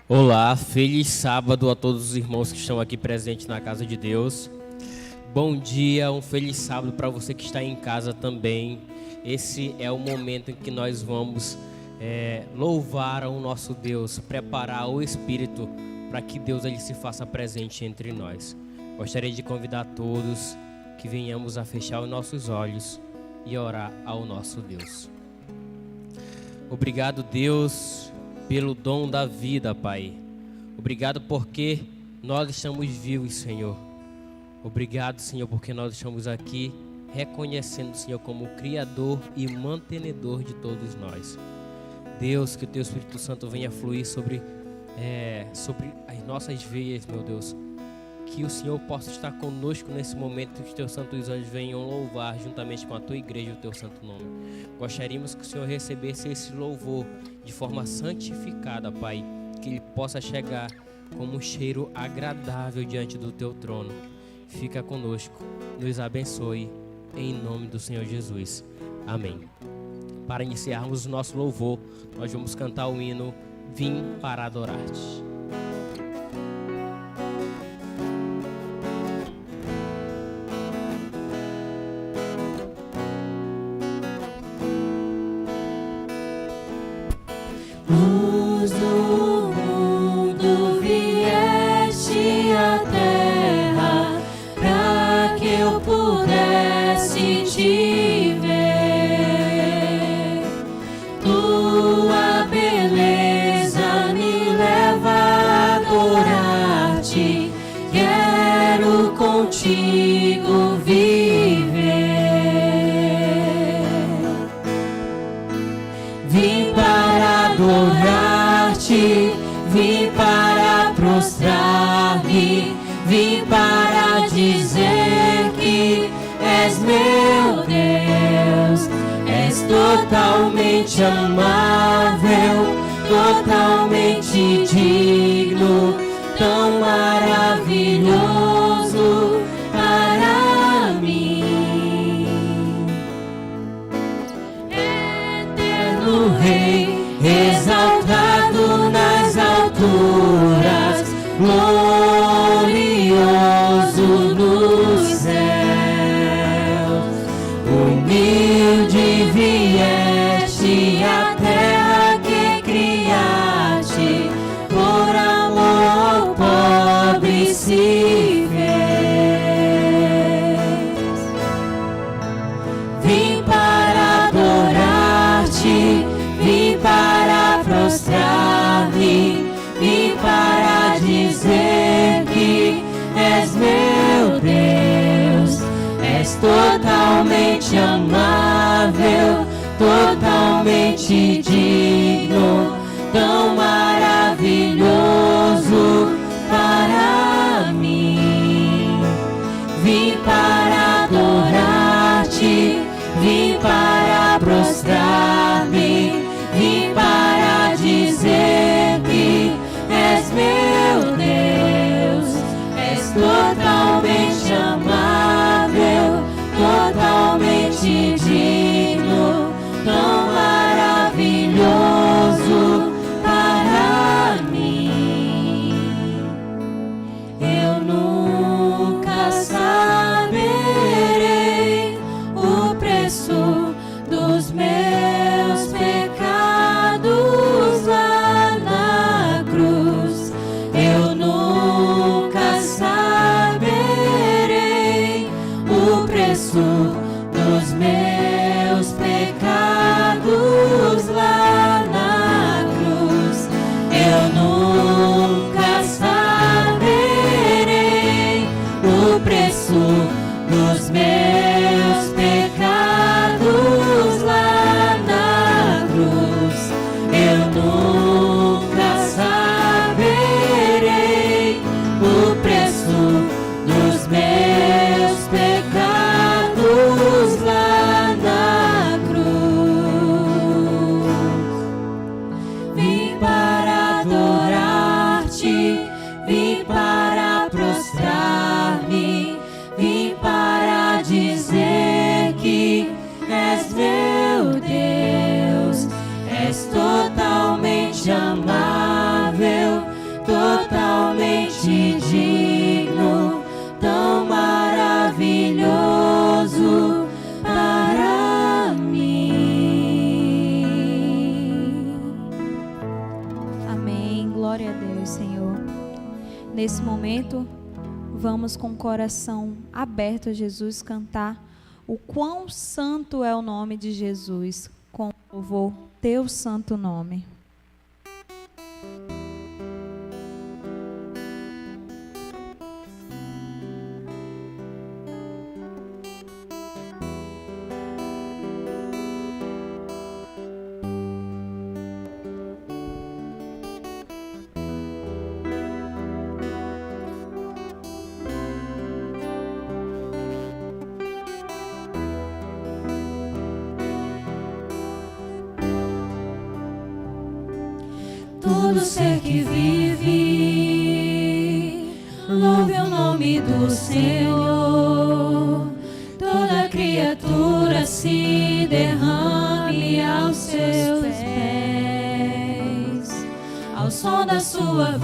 Olá, feliz sábado a todos os irmãos que estão aqui presentes na casa de Deus. Bom dia, um feliz sábado para você que está em casa também. Esse é o momento em que nós vamos louvar ao nosso Deus, preparar o Espírito para que Deus ele se faça presente entre nós. Gostaria de convidar todos que venhamos a fechar os nossos olhos e orar ao nosso Deus. Obrigado, Deus, pelo dom da vida, Pai. Obrigado porque nós estamos vivos, Senhor. Obrigado, Senhor, porque nós estamos aqui reconhecendo o Senhor como o Criador e mantenedor de todos nós. Deus, que o Teu Espírito Santo venha fluir sobre as nossas veias, meu Deus. Que o Senhor possa estar conosco nesse momento, que os Teus santos anjos venham louvar juntamente com a Tua igreja o Teu santo nome. Gostaríamos que o Senhor recebesse esse louvor de forma santificada, Pai, que ele possa chegar como um cheiro agradável diante do Teu trono. Fica conosco, nos abençoe, em nome do Senhor Jesus. Amém. Para iniciarmos o nosso louvor, nós vamos cantar o hino Vim para adorar-te. Luz do mundo, vieste à terra para que eu pudesse te ver. Tua beleza me leva a adorar-te. Quero contigo viver. Vim para adorar-te, vim para prostrar-me, vim para dizer que és meu Deus, és totalmente amável, totalmente digno, tão maravilhoso para mim. Eterno Rei, exaltado nas alturas, glorioso nos céus, humilde vieste à terra que criaste, por amor pobre se fez. Vim para adorar-te, vim para prostrar-me, vim para dizer que és meu Deus, és totalmente amável, totalmente digno, tão maravilhoso para mim. Vim para adorar-te, vim para prostrar-me, vim para dizer que és meu Deus, és totalmente amável, totalmente digno, tão maravilhoso para momento, vamos com o coração aberto a Jesus cantar o quão santo é o nome de Jesus, com louvor, teu santo nome. Todo ser que vive, louve o nome do Senhor. Toda criatura se derrame aos seus pés. Ao som da sua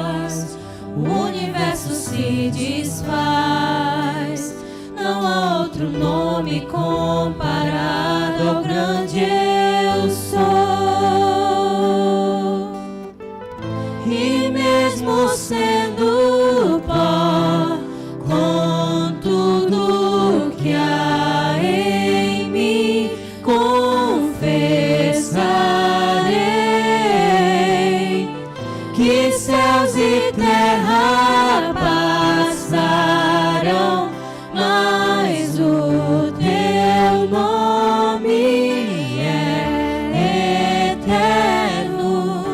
voz, o universo se desfaz. Não há outro nome comparado ao grande eu sou. E mesmo sendo pó, com tudo que há em mim, confessarei que céus e terra passarão, mas o teu nome é eterno.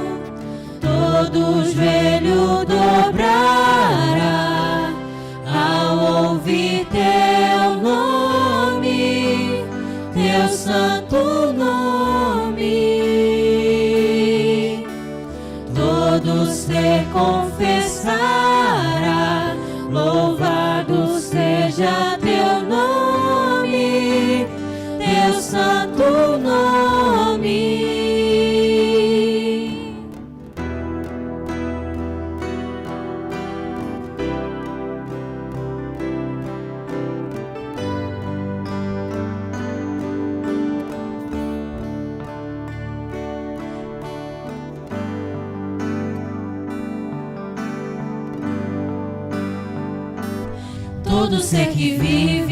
Todo joelho dobrará ao ouvir teu nome, teu santo nome. Todo ser confessará, louvado seja teu nome, teu santo nome. Todo ser que vive,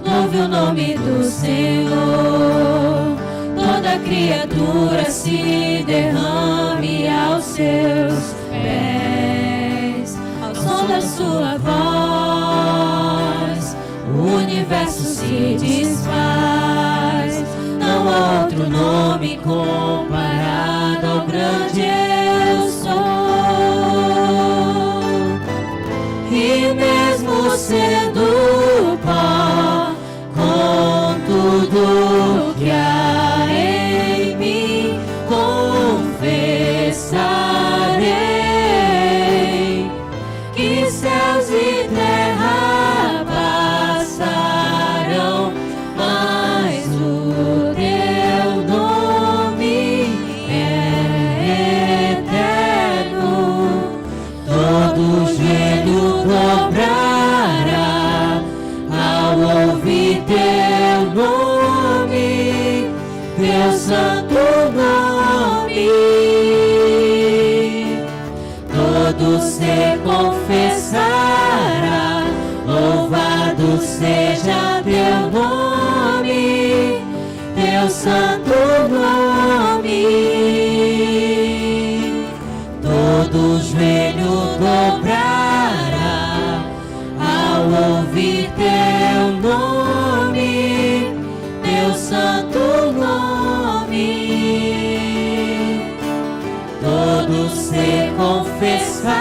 louve o nome do Senhor. Toda criatura se derrame aos seus pés. Ao som da sua voz, o universo se desfaz. Não há outro nome comparado ao grande eu sou. E mesmo sendo pó, com tudo que há em mim, confessarei que céus e terra passarão, mas o teu nome é eterno. Todo joelho dobrará ao ouvir teu nome, teu santo nome. Todo ser confessará, louvado seja teu nome, teu santo nome. Todo joelho dobrará ao ouvir teu nome, teu santo nome. Todo ser confessará,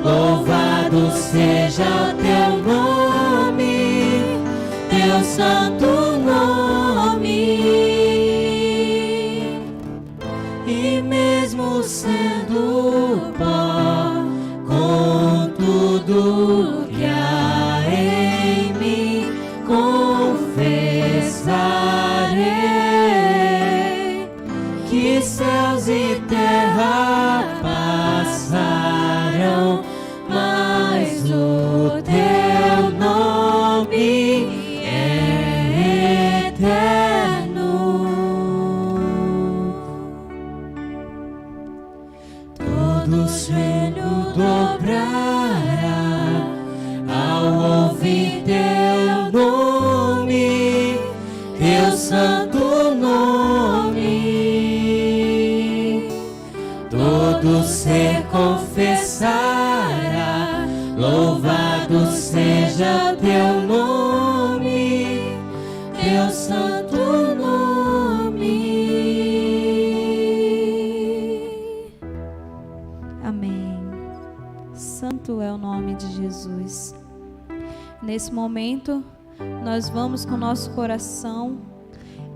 louvado seja teu nome, teu santo nome. E mesmo sendo pó, com tudo que há em mim, confessarei que céus e terra passarão, mas o teu nome é eterno. todo joelho dobrará ao ouvir teu nome, teu santo nome. Todo ser confessará, louvado seja teu nome, teu santo nome. Amém. Santo é o nome de Jesus. Nesse momento, nós vamos com nosso coração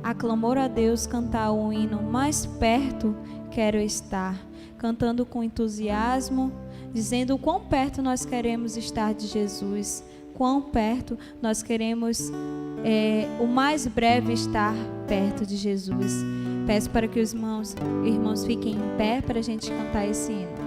a clamor a Deus cantar o hino Mais Perto Quero Estar, cantando com entusiasmo, dizendo o quão perto nós queremos estar de Jesus, quão perto nós queremos o mais breve estar perto de Jesus. Peço para que os irmãos fiquem em pé para a gente cantar esse hino.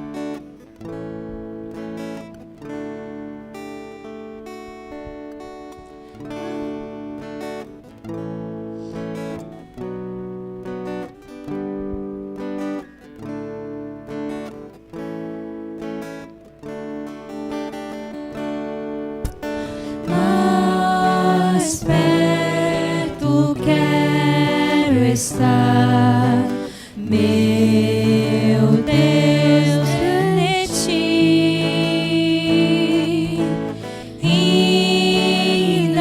Mais perto quero estar, meu Deus, de ti, ainda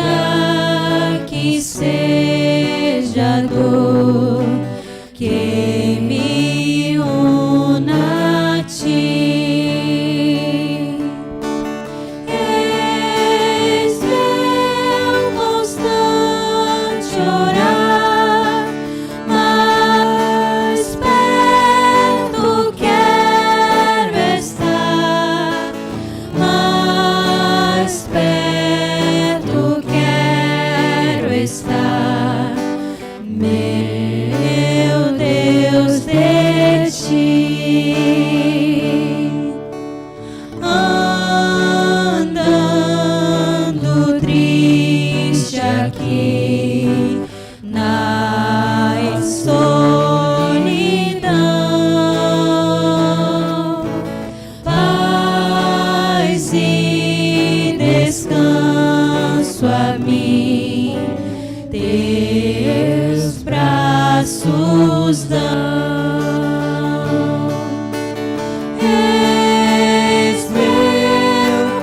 que seja dor que me una a ti. Andando triste aqui na solidão, paz e descanso a mim teus braços dão.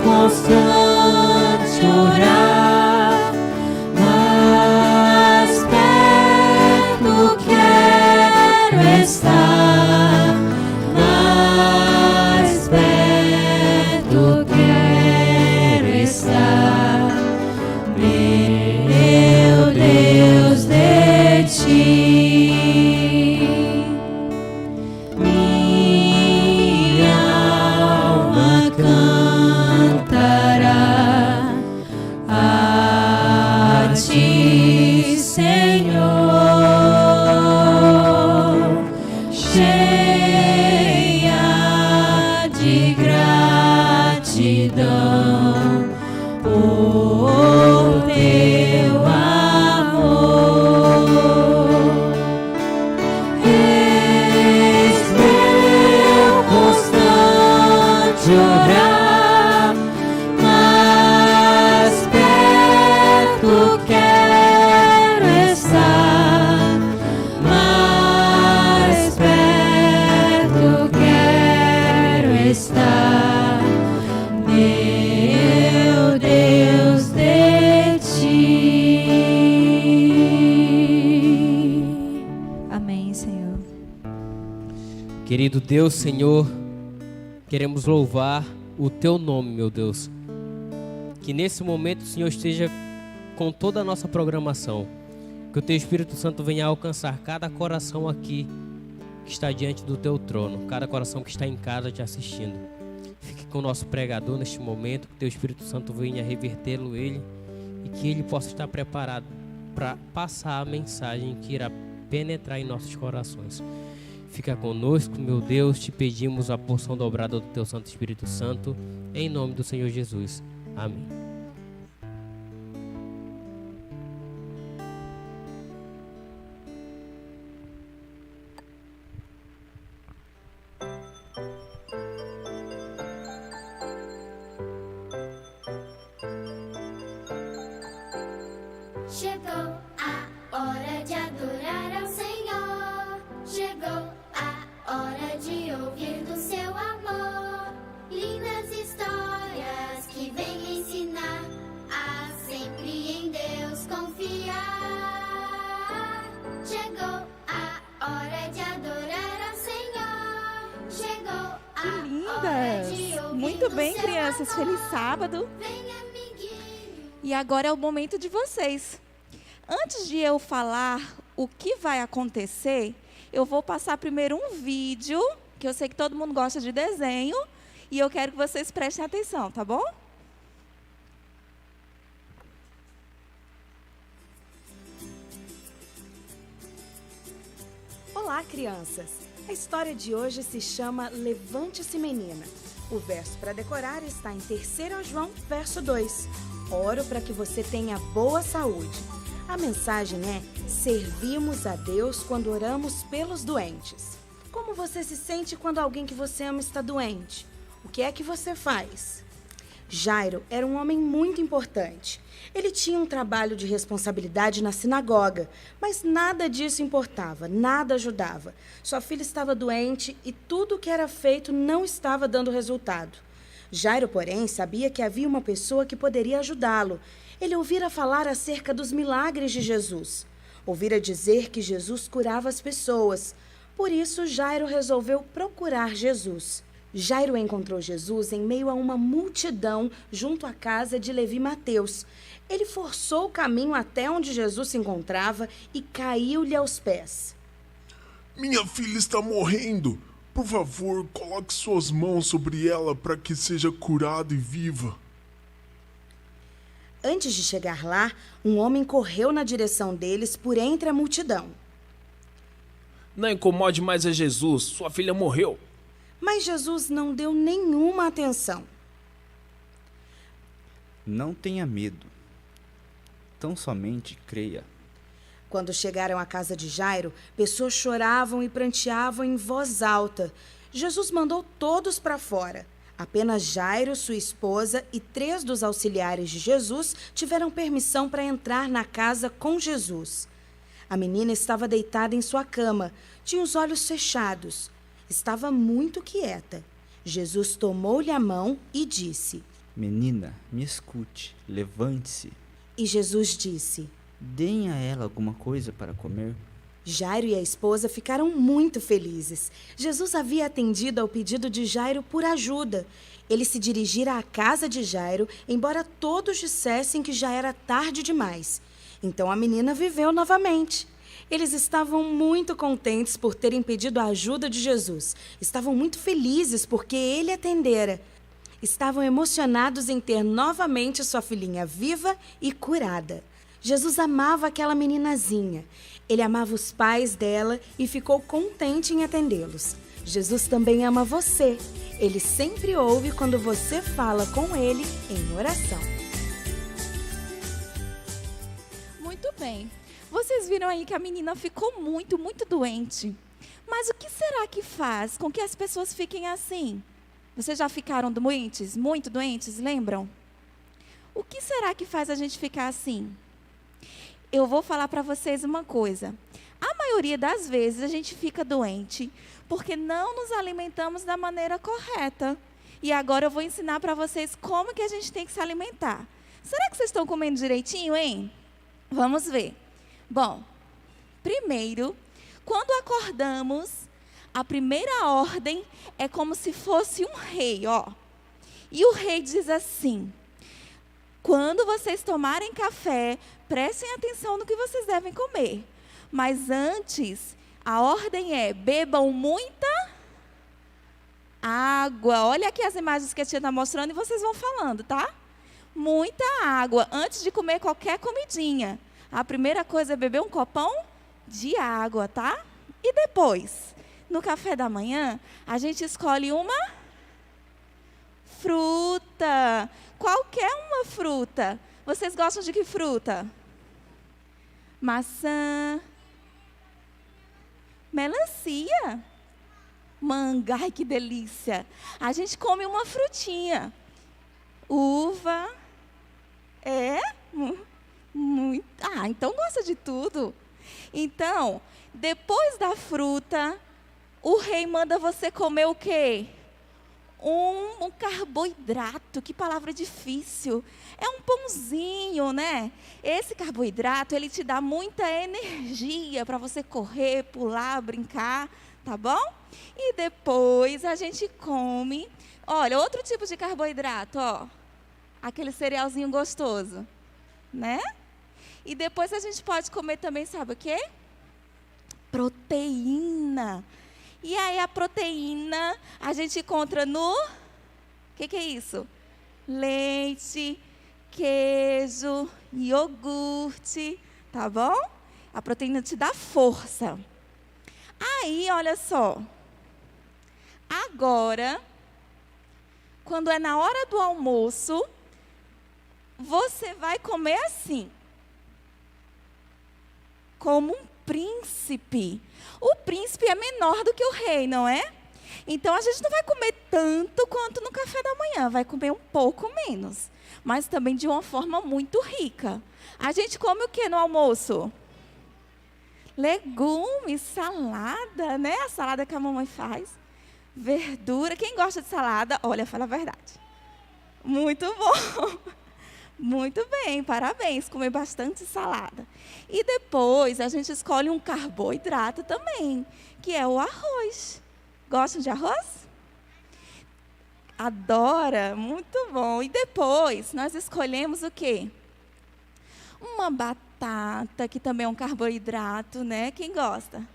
Constante orar, mais perto quero estar, mais perto quero estar, meu Deus, de ti. Minha alma cantará a ti, Senhor, cheia de gratidão por teu amor. Eis meu constante orar, mais perto quero estar, mais perto quero estar, meu Deus, de ti. Amém, Senhor. Querido Deus, Senhor, queremos louvar o Teu nome, meu Deus. Que nesse momento o Senhor esteja com toda a nossa programação. Que o Teu Espírito Santo venha alcançar cada coração aqui que está diante do Teu trono. Cada coração que está em casa te assistindo. Fique com o nosso pregador neste momento. Que o Teu Espírito Santo venha revertê-lo ele. E que ele possa estar preparado para passar a mensagem que irá penetrar em nossos corações. Fica conosco, meu Deus, te pedimos a porção dobrada do Teu Santo Espírito Santo, em nome do Senhor Jesus. Amém. Chegou a hora de adorar ao Senhor. Chegou a hora de ouvir do seu amor. Lindas histórias que vêm ensinar a sempre em Deus confiar. Chegou a hora de adorar ao Senhor. Chegou a hora de Lindas! ouvir Muito do bem, seu crianças. amor. Feliz sábado. Vem, amiguinho. E agora é o momento de vocês. Antes de eu falar o que vai acontecer, eu vou passar primeiro um vídeo, que eu sei que todo mundo gosta de desenho, e eu quero que vocês prestem atenção, tá bom? Olá, crianças! A história de hoje se chama Levante-se, Menina. O verso para decorar está em 3 João, verso 2. Oro para que você tenha boa saúde. A mensagem é: servimos a Deus quando oramos pelos doentes. Como você se sente quando alguém que você ama está doente? O que é que você faz? Jairo era um homem muito importante. Ele tinha um trabalho de responsabilidade na sinagoga, mas nada disso importava, nada ajudava. Sua filha estava doente e tudo o que era feito não estava dando resultado. Jairo, porém, sabia que havia uma pessoa que poderia ajudá-lo. Ele ouvira falar acerca dos milagres de Jesus. Ouvira dizer que Jesus curava as pessoas. Por isso, Jairo resolveu procurar Jesus. Jairo encontrou Jesus em meio a uma multidão junto à casa de Levi e Mateus. Ele forçou o caminho até onde Jesus se encontrava e caiu-lhe aos pés. Minha filha está morrendo. Por favor, coloque suas mãos sobre ela para que seja curada e viva. Antes de chegar lá, um homem correu na direção deles por entre a multidão. Não incomode mais a Jesus, sua filha morreu. Mas Jesus não deu nenhuma atenção. Não tenha medo. Tão somente creia. Quando chegaram à casa de Jairo, pessoas choravam e pranteavam em voz alta. Jesus mandou todos para fora. Apenas Jairo, sua esposa e 3 dos auxiliares de Jesus tiveram permissão para entrar na casa com Jesus. A menina estava deitada em sua cama, tinha os olhos fechados. Estava muito quieta. Jesus tomou-lhe a mão e disse: Menina, me escute, levante-se. E Jesus disse: Deem a ela alguma coisa para comer. Jairo e a esposa ficaram muito felizes. Jesus havia atendido ao pedido de Jairo por ajuda. Ele se dirigira à casa de Jairo, embora todos dissessem que já era tarde demais. Então a menina viveu novamente. Eles estavam muito contentes por terem pedido a ajuda de Jesus. Estavam muito felizes porque ele atendera. Estavam emocionados em ter novamente sua filhinha viva e curada. Jesus amava aquela meninazinha. Ele amava os pais dela e ficou contente em atendê-los. Jesus também ama você. Ele sempre ouve quando você fala com ele em oração. Muito bem. Vocês viram aí que a menina ficou muito, muito doente. Mas o que será que faz com que as pessoas fiquem assim? Vocês já ficaram doentes? Muito doentes, lembram? O que será que faz a gente ficar assim? Eu vou falar para vocês uma coisa. A maioria das vezes a gente fica doente porque não nos alimentamos da maneira correta. E agora eu vou ensinar para vocês como que a gente tem que se alimentar. Será que vocês estão comendo direitinho, hein? Vamos ver. Bom, primeiro, quando acordamos, a primeira ordem é como se fosse um rei, ó. E o rei diz assim: quando vocês tomarem café, prestem atenção no que vocês devem comer. Mas antes, a ordem é: bebam muita água. Olha aqui as imagens que a tia está mostrando e vocês vão falando, tá? Muita água antes de comer qualquer comidinha. A primeira coisa é beber um copão de água, tá? E depois, no café da manhã, a gente escolhe uma fruta. Qualquer uma fruta. Vocês gostam de que fruta? Maçã. Melancia. Manga. Ai, que delícia. A gente come uma frutinha. Uva. Então gosta de tudo. Então, depois da fruta, o rei manda você comer o quê? Um carboidrato. Que palavra difícil. É um pãozinho, né? Esse carboidrato, ele te dá muita energia para você correr, pular, brincar, tá bom? E depois a gente come. Olha, outro tipo de carboidrato, ó. Aquele cerealzinho gostoso, né? E depois a gente pode comer também, sabe o quê? Proteína. E aí a proteína a gente encontra no... O que é isso? Leite, queijo, iogurte, tá bom? A proteína te dá força. Aí, olha só. Agora, quando é na hora do almoço, você vai comer assim. Como um príncipe. O príncipe é menor do que o rei, não é? Então, a gente não vai comer tanto quanto no café da manhã. Vai comer um pouco menos. Mas também de uma forma muito rica. A gente come o que no almoço? Legumes, salada, né? A salada que a mamãe faz. Verdura. Quem gosta de salada? Olha, fala a verdade. Muito bom. Muito bem, parabéns, comer bastante salada. E depois a gente escolhe um carboidrato também, que é o arroz. Gostam de arroz? Adora? Muito bom. E depois nós escolhemos o quê? Uma batata, que também é um carboidrato, né? Quem gosta?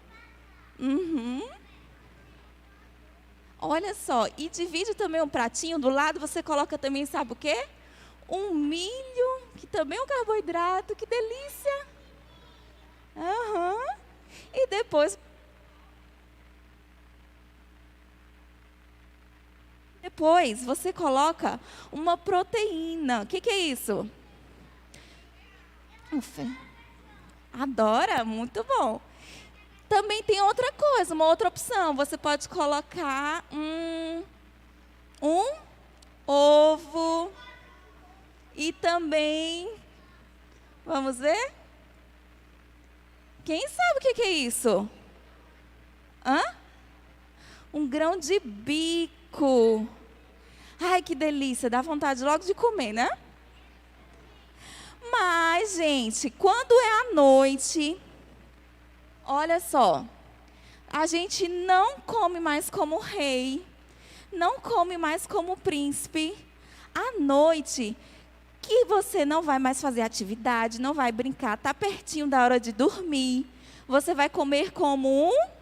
Olha só, e divide também um pratinho, do lado você coloca também, sabe o quê? Um milho, que também é um carboidrato, que delícia. E depois você coloca uma proteína. O que é isso? Adora? Muito bom. Também tem outra coisa, uma outra opção. Você pode colocar um ovo. E também, vamos ver? Quem sabe o que é isso? Um grão de bico. Ai, que delícia, dá vontade logo de comer, né? Mas, gente, quando é à noite, olha só, a gente não come mais como rei, não come mais como príncipe. À noite, que você não vai mais fazer atividade, não vai brincar, está pertinho da hora de dormir. Você vai comer como um...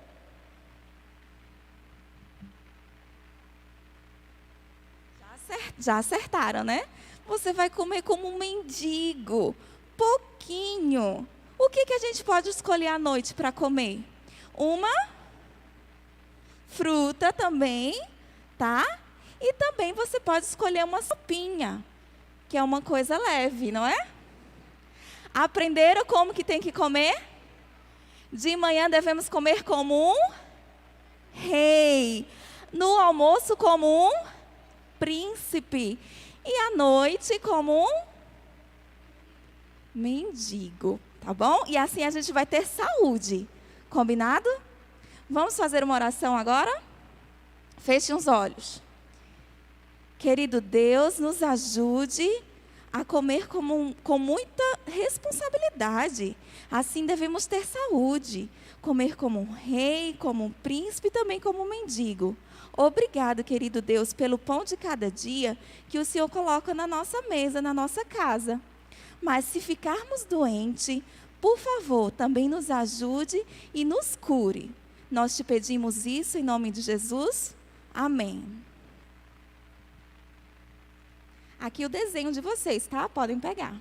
Já acertaram, né? Você vai comer como um mendigo, pouquinho. O que a gente pode escolher à noite para comer? Uma fruta também, tá? E também você pode escolher uma sopinha, que é uma coisa leve, não é? Aprenderam como que tem que comer? De manhã devemos comer como um rei. No almoço como um príncipe. E à noite como um mendigo, tá bom? E assim a gente vai ter saúde. Combinado? Vamos fazer uma oração agora? Feche os olhos. Querido Deus, nos ajude a comer com muita responsabilidade. Assim devemos ter saúde. Comer como um rei, como um príncipe e também como um mendigo. Obrigado, querido Deus, pelo pão de cada dia que o Senhor coloca na nossa mesa, na nossa casa. Mas se ficarmos doentes, por favor, também nos ajude e nos cure. Nós te pedimos isso em nome de Jesus. Amém. Aqui o desenho de vocês, tá? Podem pegar.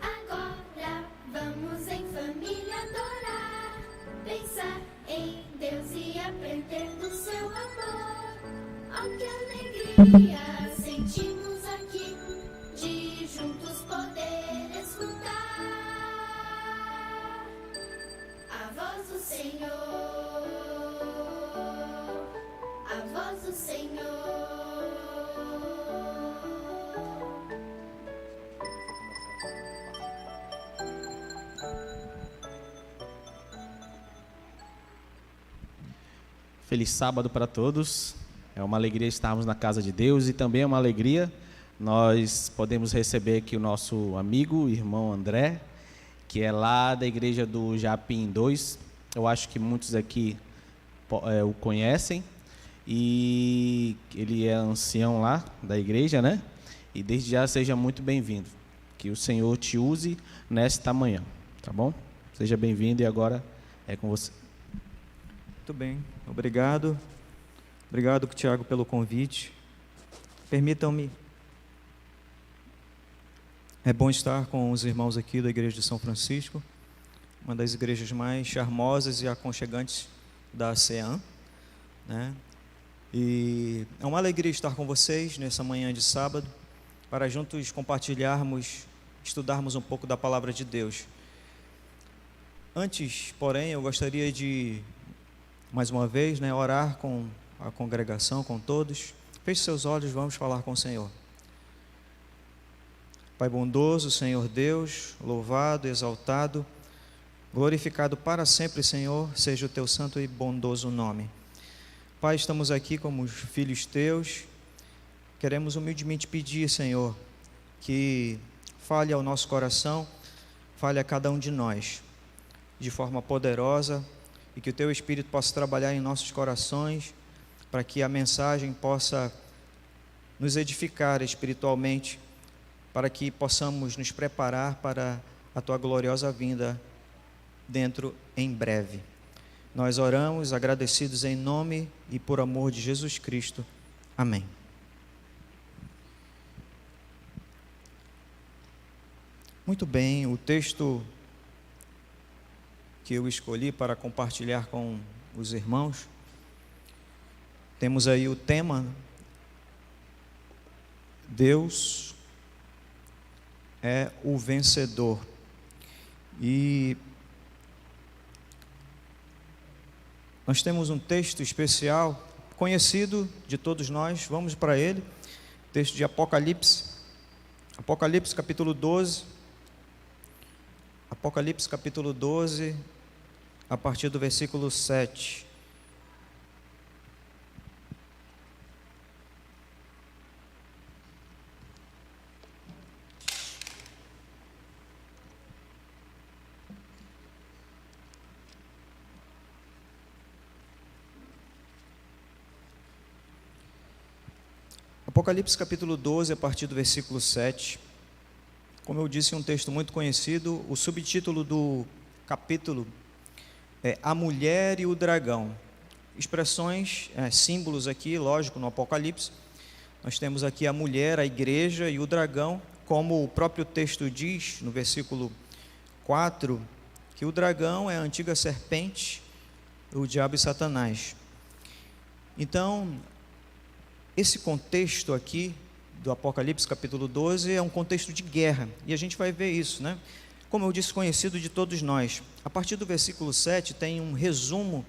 Agora vamos em família adorar, pensar em Deus e aprender do seu amor. Oh, que alegria sentimos aqui de juntos poder escutar. Feliz sábado para todos. É uma alegria estarmos na casa de Deus e também é uma alegria nós podemos receber aqui o nosso amigo, irmão André, que é lá da igreja do Japim 2. Eu acho que muitos aqui o conhecem. E ele é ancião lá da igreja, né? E desde já seja muito bem-vindo. Que o Senhor te use nesta manhã, tá bom? Seja bem-vindo e agora é com você. Muito bem, obrigado. Obrigado, Tiago, pelo convite. Permitam-me. É bom estar com os irmãos aqui da Igreja de São Francisco, uma das igrejas mais charmosas e aconchegantes da ASEAN, né? E é uma alegria estar com vocês nessa manhã de sábado, para juntos compartilharmos, estudarmos um pouco da Palavra de Deus. Antes, porém, eu gostaria de, mais uma vez, né, orar com a congregação, com todos. Feche seus olhos, vamos falar com o Senhor. Pai bondoso, Senhor Deus, louvado, exaltado, glorificado para sempre, Senhor, seja o teu santo e bondoso nome. Pai, estamos aqui como filhos teus, queremos humildemente pedir, Senhor, que fale ao nosso coração, fale a cada um de nós, de forma poderosa, e que o teu Espírito possa trabalhar em nossos corações, para que a mensagem possa nos edificar espiritualmente, para que possamos nos preparar para a tua gloriosa vinda dentro em breve. Nós oramos agradecidos em nome e por amor de Jesus Cristo. Amém. Muito bem, o texto que eu escolhi para compartilhar com os irmãos, temos aí o tema: Deus é o vencedor. E nós temos um texto especial, conhecido de todos nós, vamos para ele, texto de Apocalipse, Apocalipse capítulo 12, Apocalipse capítulo 12, a partir do versículo 7. Apocalipse capítulo 12, a partir do versículo 7. Como eu disse, um texto muito conhecido. O subtítulo do capítulo é A Mulher e o Dragão. Expressões, símbolos aqui, lógico, no Apocalipse. Nós temos aqui a mulher, a igreja e o dragão, como o próprio texto diz no versículo 4, que o dragão é a antiga serpente, o diabo e Satanás. Então, esse contexto aqui do Apocalipse capítulo 12 é um contexto de guerra, e a gente vai ver isso, né? Como eu disse, conhecido de todos nós. A partir do versículo 7 tem um resumo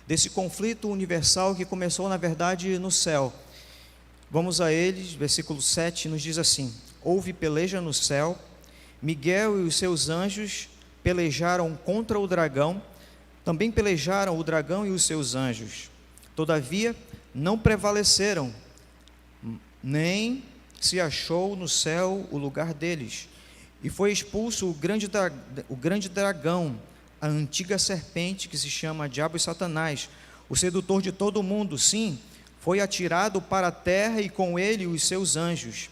desse conflito universal que começou, na verdade, no céu. Vamos a eles, versículo 7 nos diz assim: houve peleja no céu, Miguel e os seus anjos pelejaram contra o dragão, também pelejaram o dragão e os seus anjos, todavia não prevaleceram, nem se achou no céu o lugar deles, e foi expulso o grande dragão, a antiga serpente que se chama Diabo e Satanás, o sedutor de todo o mundo. Sim, foi atirado para a terra e com ele os seus anjos.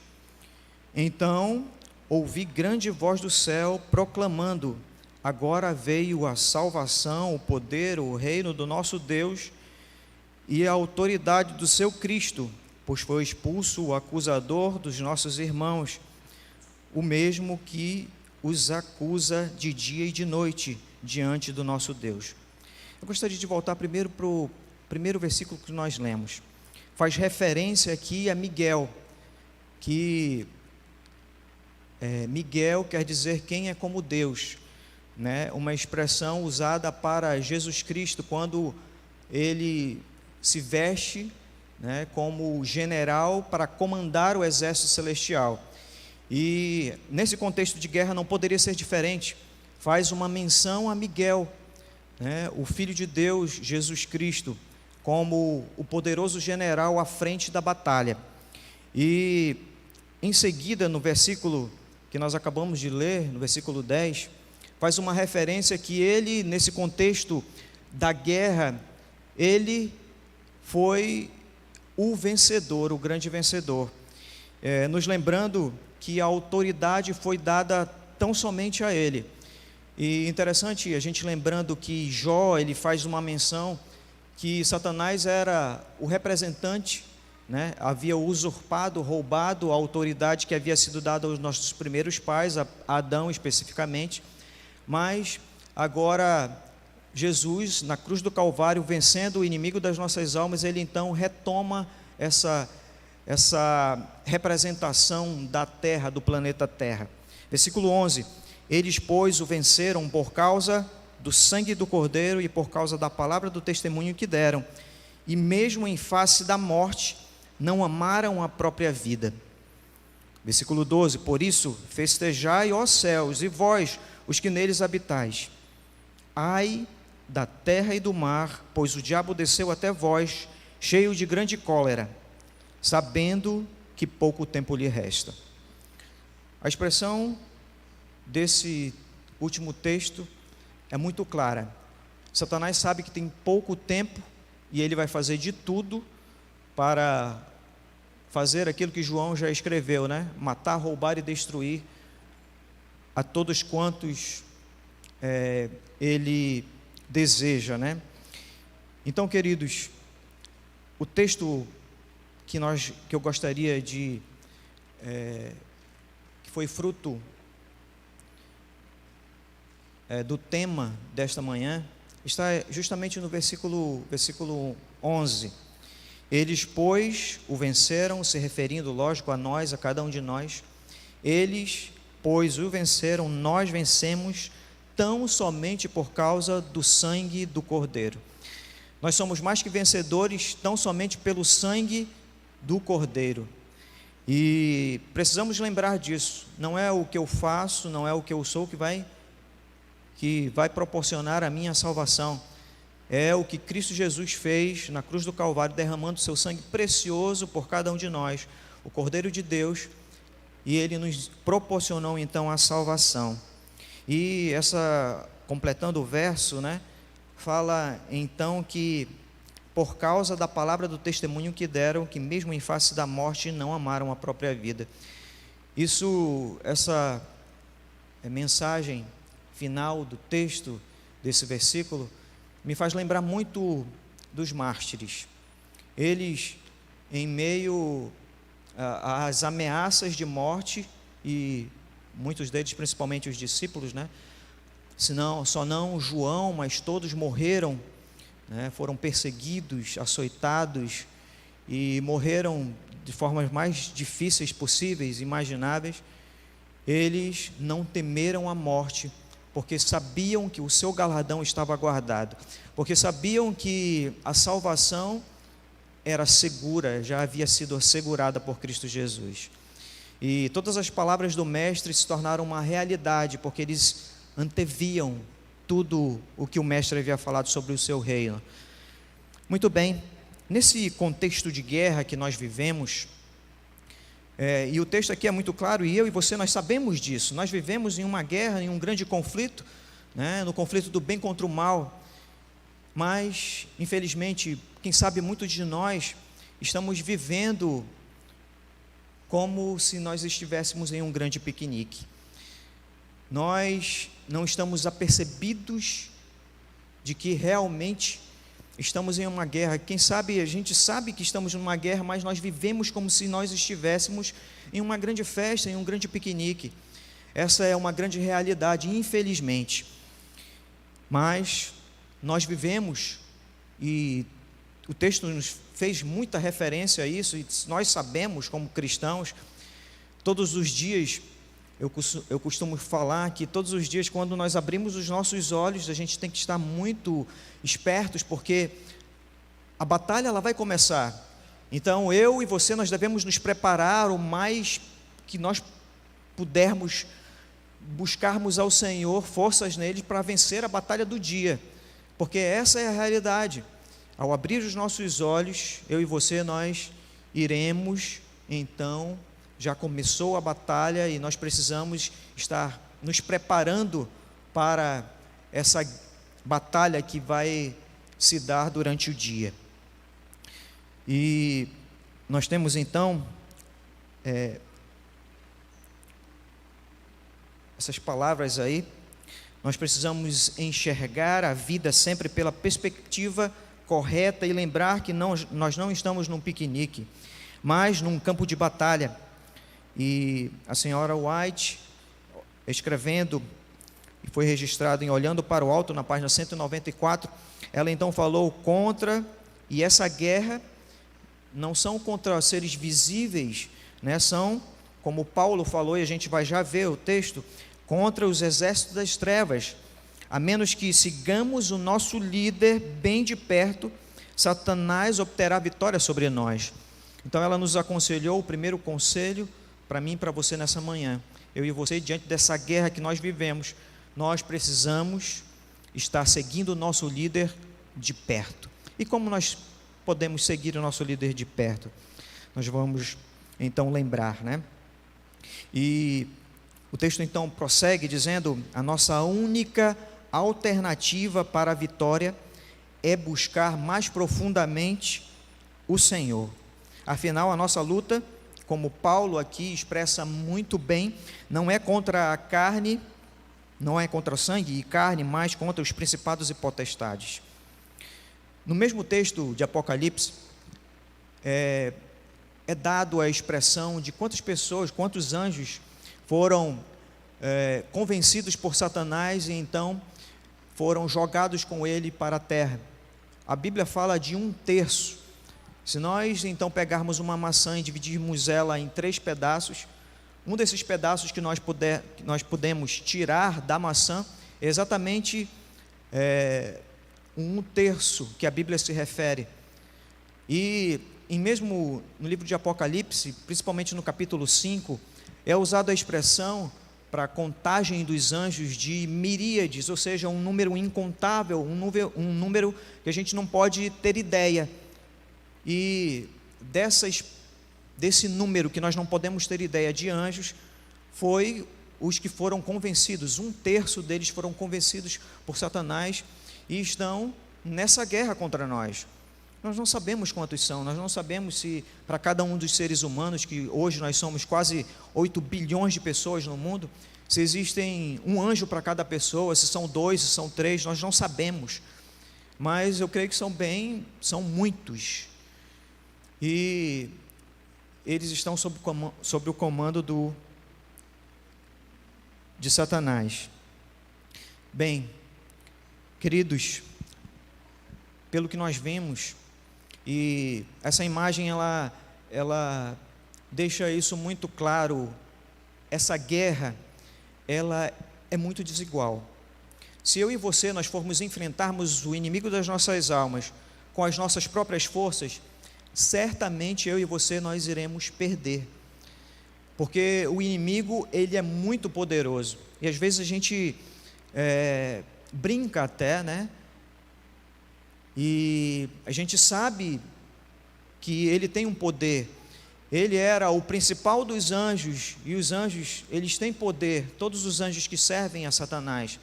Então ouvi grande voz do céu proclamando: agora veio a salvação, o poder, o reino do nosso Deus e a autoridade do seu Cristo, pois foi expulso o acusador dos nossos irmãos, o mesmo que os acusa de dia e de noite diante do nosso Deus. Eu gostaria de voltar primeiro para o primeiro versículo que nós lemos. Faz referência aqui a Miguel, que Miguel quer dizer quem é como Deus, né? Uma expressão usada para Jesus Cristo quando ele se veste, né, como general para comandar o exército celestial. E nesse contexto de guerra não poderia ser diferente. Faz uma menção a Miguel, né, o Filho de Deus, Jesus Cristo, como o poderoso general à frente da batalha. E em seguida, no versículo que nós acabamos de ler, no versículo 10, faz uma referência que ele, nesse contexto da guerra, ele foi o vencedor, o grande vencedor, nos lembrando que a autoridade foi dada tão somente a ele. E interessante, a gente lembrando que Jó, ele faz uma menção que Satanás era o representante, né? Havia usurpado, roubado a autoridade que havia sido dada aos nossos primeiros pais, a Adão especificamente, mas agora Jesus, na cruz do Calvário, vencendo o inimigo das nossas almas, ele então retoma essa representação da terra, do planeta Terra. Versículo 11: eles, pois, o venceram por causa do sangue do Cordeiro e por causa da palavra do testemunho que deram, e mesmo em face da morte, não amaram a própria vida. Versículo 12: por isso, festejai, ó céus, e vós, os que neles habitais. Ai da terra e do mar, pois o diabo desceu até vós, cheio de grande cólera, sabendo que pouco tempo lhe resta. A expressão desse último texto é muito clara. Satanás sabe que tem pouco tempo e ele vai fazer de tudo para fazer aquilo que João já escreveu, né? Matar, roubar e destruir a todos quantos ele deseja, né? Então, queridos, o texto que eu gostaria de que foi fruto do tema desta manhã, está justamente no versículo 11. Eles, pois, o venceram, se referindo, lógico, a nós, a cada um de nós. Eles, pois, o venceram, nós vencemos tão somente por causa do sangue do Cordeiro. Nós somos mais que vencedores tão somente pelo sangue do Cordeiro. E precisamos lembrar disso. Não é o que eu faço, não é o que eu sou que vai proporcionar a minha salvação. É o que Cristo Jesus fez na cruz do Calvário, derramando seu sangue precioso por cada um de nós, o Cordeiro de Deus, e ele nos proporcionou então a salvação. E completando o verso, né, fala então que por causa da palavra do testemunho que deram, que mesmo em face da morte não amaram a própria vida. Essa mensagem final do texto desse versículo me faz lembrar muito dos mártires. Eles, em meio às ameaças de morte, e muitos deles, principalmente os discípulos, né? Só não João, mas todos morreram, né? Foram perseguidos, açoitados e morreram de formas mais difíceis possíveis, imagináveis. Eles não temeram a morte, porque sabiam que o seu galardão estava guardado, porque sabiam que a salvação era segura, já havia sido assegurada por Cristo Jesus. E todas as palavras do Mestre se tornaram uma realidade, porque eles anteviam tudo o que o Mestre havia falado sobre o seu reino. Muito bem, nesse contexto de guerra que nós vivemos, e o texto aqui é muito claro, e eu e você, nós sabemos disso. Nós vivemos em uma guerra, em um grande conflito, né, no conflito do bem contra o mal. Mas, infelizmente, quem sabe muitos de nós estamos vivendo como se nós estivéssemos em um grande piquenique. Nós não estamos apercebidos de que realmente estamos em uma guerra. Quem sabe, a gente sabe que estamos em uma guerra, mas nós vivemos como se nós estivéssemos em uma grande festa, em um grande piquenique. Essa é uma grande realidade, infelizmente. Mas nós vivemos, e o texto nos fez muita referência a isso, e nós sabemos como cristãos, todos os dias, eu costumo falar que todos os dias, quando nós abrimos os nossos olhos, a gente tem que estar muito espertos, porque a batalha ela vai começar. Então eu e você, nós devemos nos preparar o mais que nós pudermos, buscarmos ao Senhor forças nele para vencer a batalha do dia, porque essa é a realidade. ao abrir os nossos olhos, eu e você, nós iremos, então, já começou a batalha e nós precisamos estar nos preparando para essa batalha que vai se dar durante o dia. E nós temos então essas palavras aí. Nós precisamos enxergar a vida sempre pela perspectiva correta e lembrar que nós não estamos num piquenique, mas num campo de batalha. E a senhora White, escrevendo, e foi registrado em Olhando para o Alto, na página 194, ela então falou contra, e essa guerra não são contra seres visíveis, né? São, como Paulo falou, e a gente vai já ver o texto, contra os exércitos das trevas. A menos que sigamos o nosso líder bem de perto, Satanás obterá vitória sobre nós. Então ela nos aconselhou, o primeiro conselho para mim e para você nessa manhã. Eu e você, diante dessa guerra que nós vivemos, nós precisamos estar seguindo o nosso líder de perto. E como nós podemos seguir o nosso líder de perto? Nós vamos então lembrar, né? E o texto então prossegue dizendo: a nossa única alternativa para a vitória é buscar mais profundamente o Senhor. Afinal, a nossa luta, como Paulo aqui expressa muito bem, não é contra a carne, não é contra sangue e carne, mas contra os principados e potestades. No mesmo texto de Apocalipse, é dado a expressão de quantas pessoas, quantos anjos foram convencidos por Satanás e então foram jogados com ele para a terra. A Bíblia fala de 1/3. Se nós então pegarmos uma maçã e dividirmos ela em 3 pedaços, um desses pedaços que nós podemos tirar da maçã é exatamente 1/3 que a Bíblia se refere. E mesmo no livro de Apocalipse, principalmente no capítulo 5, é usada a expressão para a contagem dos anjos de miríades, ou seja, um número incontável, um número que a gente não pode ter ideia. E desse número que nós não podemos ter ideia de anjos, foi os que foram convencidos, 1/3 deles foram convencidos por Satanás e estão nessa guerra contra nós. Nós não sabemos quantos são, nós não sabemos se para cada um dos seres humanos, que hoje nós somos quase 8 bilhões de pessoas no mundo, se existem um anjo para cada pessoa, se são 2, se são 3, nós não sabemos. Mas eu creio que são muitos. E eles estão sob o comando de Satanás. Bem, queridos, pelo que nós vimos, e essa imagem ela deixa isso muito claro, essa guerra, ela é muito desigual. Se eu e você, nós formos enfrentarmos o inimigo das nossas almas com as nossas próprias forças, certamente eu e você, nós iremos perder. Porque o inimigo, ele é muito poderoso. E às vezes a gente brinca até, né? E a gente sabe que ele tem um poder. Ele era o principal dos anjos, e os anjos, eles têm poder. Todos os anjos que servem a Satanás,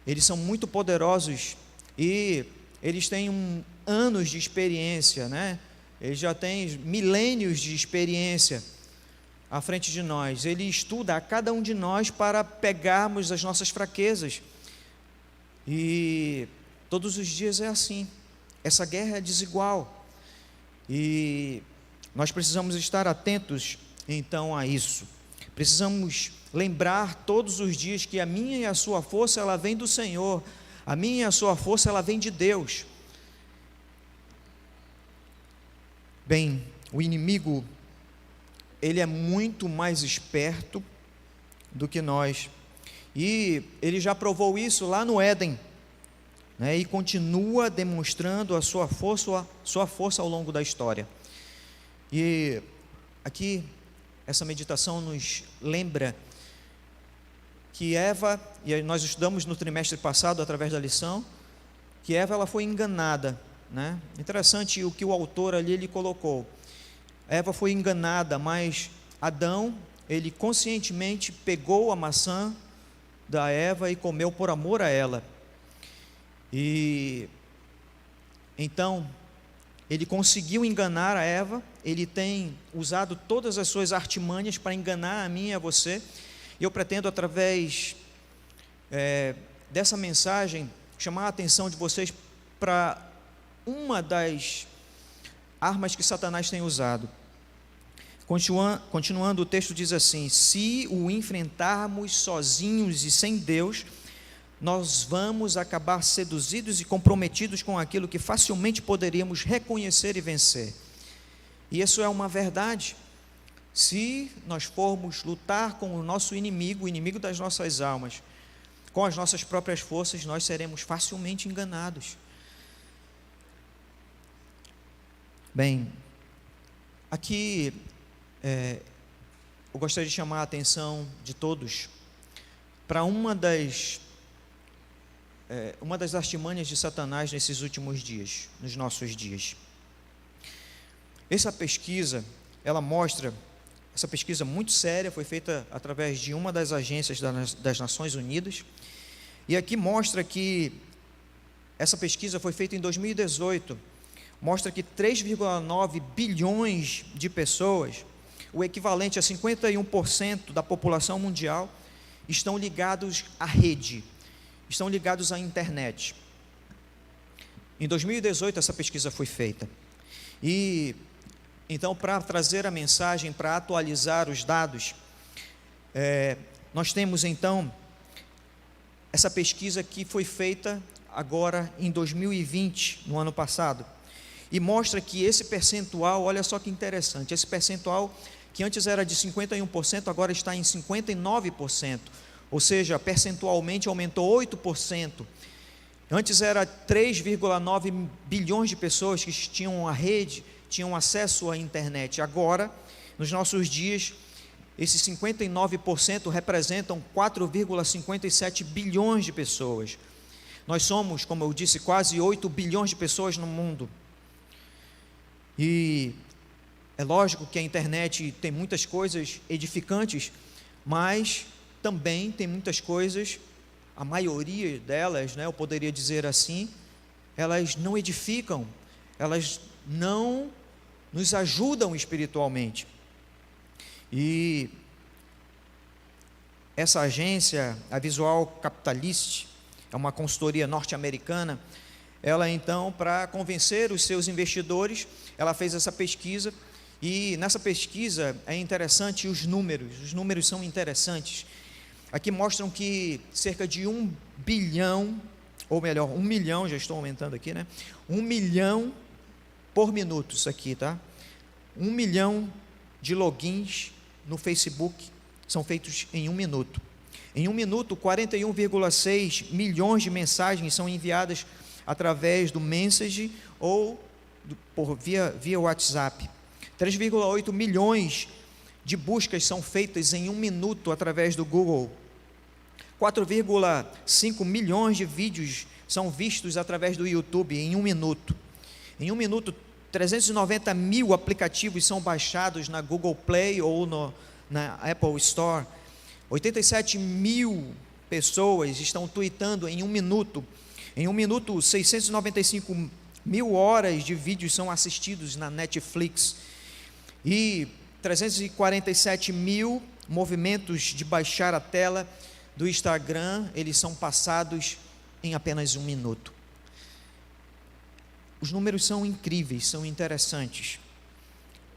eles são muito poderosos e eles têm anos de experiência, né? Eles já têm milênios de experiência à frente de nós. Ele estuda a cada um de nós para pegarmos as nossas fraquezas. E todos os dias é assim. Essa guerra é desigual. E nós precisamos estar atentos, então, a isso. Precisamos lembrar todos os dias que a minha e a sua força, ela vem do Senhor. A minha e a sua força, ela vem de Deus. Bem, o inimigo, ele é muito mais esperto do que nós. E ele já provou isso lá no Éden, né? E continua demonstrando a sua força ao longo da história. E aqui, essa meditação nos lembra que Eva, e nós estudamos no trimestre passado, através da lição, que Eva ela foi enganada né? Interessante o que o autor ali ele colocou. Eva foi enganada, mas Adão, ele conscientemente pegou a maçã da Eva e comeu por amor a ela. E então ele conseguiu enganar a Eva, ele tem usado todas as suas artimanhas para enganar a mim e a você. E eu pretendo, através dessa mensagem, chamar a atenção de vocês para uma das armas que Satanás tem usado. Continuando, o texto diz assim: se o enfrentarmos sozinhos e sem Deus, nós vamos acabar seduzidos e comprometidos com aquilo que facilmente poderíamos reconhecer e vencer. E isso é uma verdade. Se nós formos lutar com o nosso inimigo, o inimigo das nossas almas, com as nossas próprias forças, nós seremos facilmente enganados. Bem, aqui eu gostaria de chamar a atenção de todos para uma das artimanhas de Satanás nesses últimos dias, nos nossos dias. Essa pesquisa, essa pesquisa muito séria, foi feita através de uma das agências das Nações Unidas, e aqui mostra que essa pesquisa foi feita em 2018, mostra que 3,9 bilhões de pessoas, o equivalente a 51% da população mundial, estão ligados à rede, estão ligados à internet. Em 2018 essa pesquisa foi feita. E então, para trazer a mensagem, para atualizar os dados, nós temos então essa pesquisa que foi feita agora em 2020, no ano passado, e mostra que esse percentual, olha só que interessante, esse percentual que antes era de 51%, agora está em 59%, ou seja, percentualmente aumentou 8%. Antes era 3,9 bilhões de pessoas que tinham a rede, tinham acesso à internet. Agora, nos nossos dias, esses 59% representam 4,57 bilhões de pessoas. Nós somos, como eu disse, quase 8 bilhões de pessoas no mundo. E é lógico que a internet tem muitas coisas edificantes, mas também tem muitas coisas, a maioria delas, eu poderia dizer assim, elas não edificam, elas não nos ajudam espiritualmente. E essa agência, a Visual Capitalist, é uma consultoria norte-americana, ela então, para convencer os seus investidores, ela fez essa pesquisa, e nessa pesquisa é interessante os números são interessantes. Aqui mostram que cerca de 1 bilhão, ou melhor, 1 milhão, já estou aumentando aqui, 1 milhão por minuto, isso aqui, tá? 1 milhão de logins no Facebook são feitos em 1 minuto. Em 1 minuto, 41,6 milhões de mensagens são enviadas através do Message ou via WhatsApp. 3,8 milhões de buscas são feitas em 1 minuto através do Google. 4,5 milhões de vídeos são vistos através do YouTube em 1 minuto. Em 1 minuto, 390 mil aplicativos são baixados na Google Play ou na Apple Store. 87 mil pessoas estão tweetando em 1 minuto. Em 1 minuto, 695 mil horas de vídeos são assistidos na Netflix. E 347 mil movimentos de baixar a tela do Instagram, eles são passados em apenas 1 minuto. Os números são incríveis, são interessantes.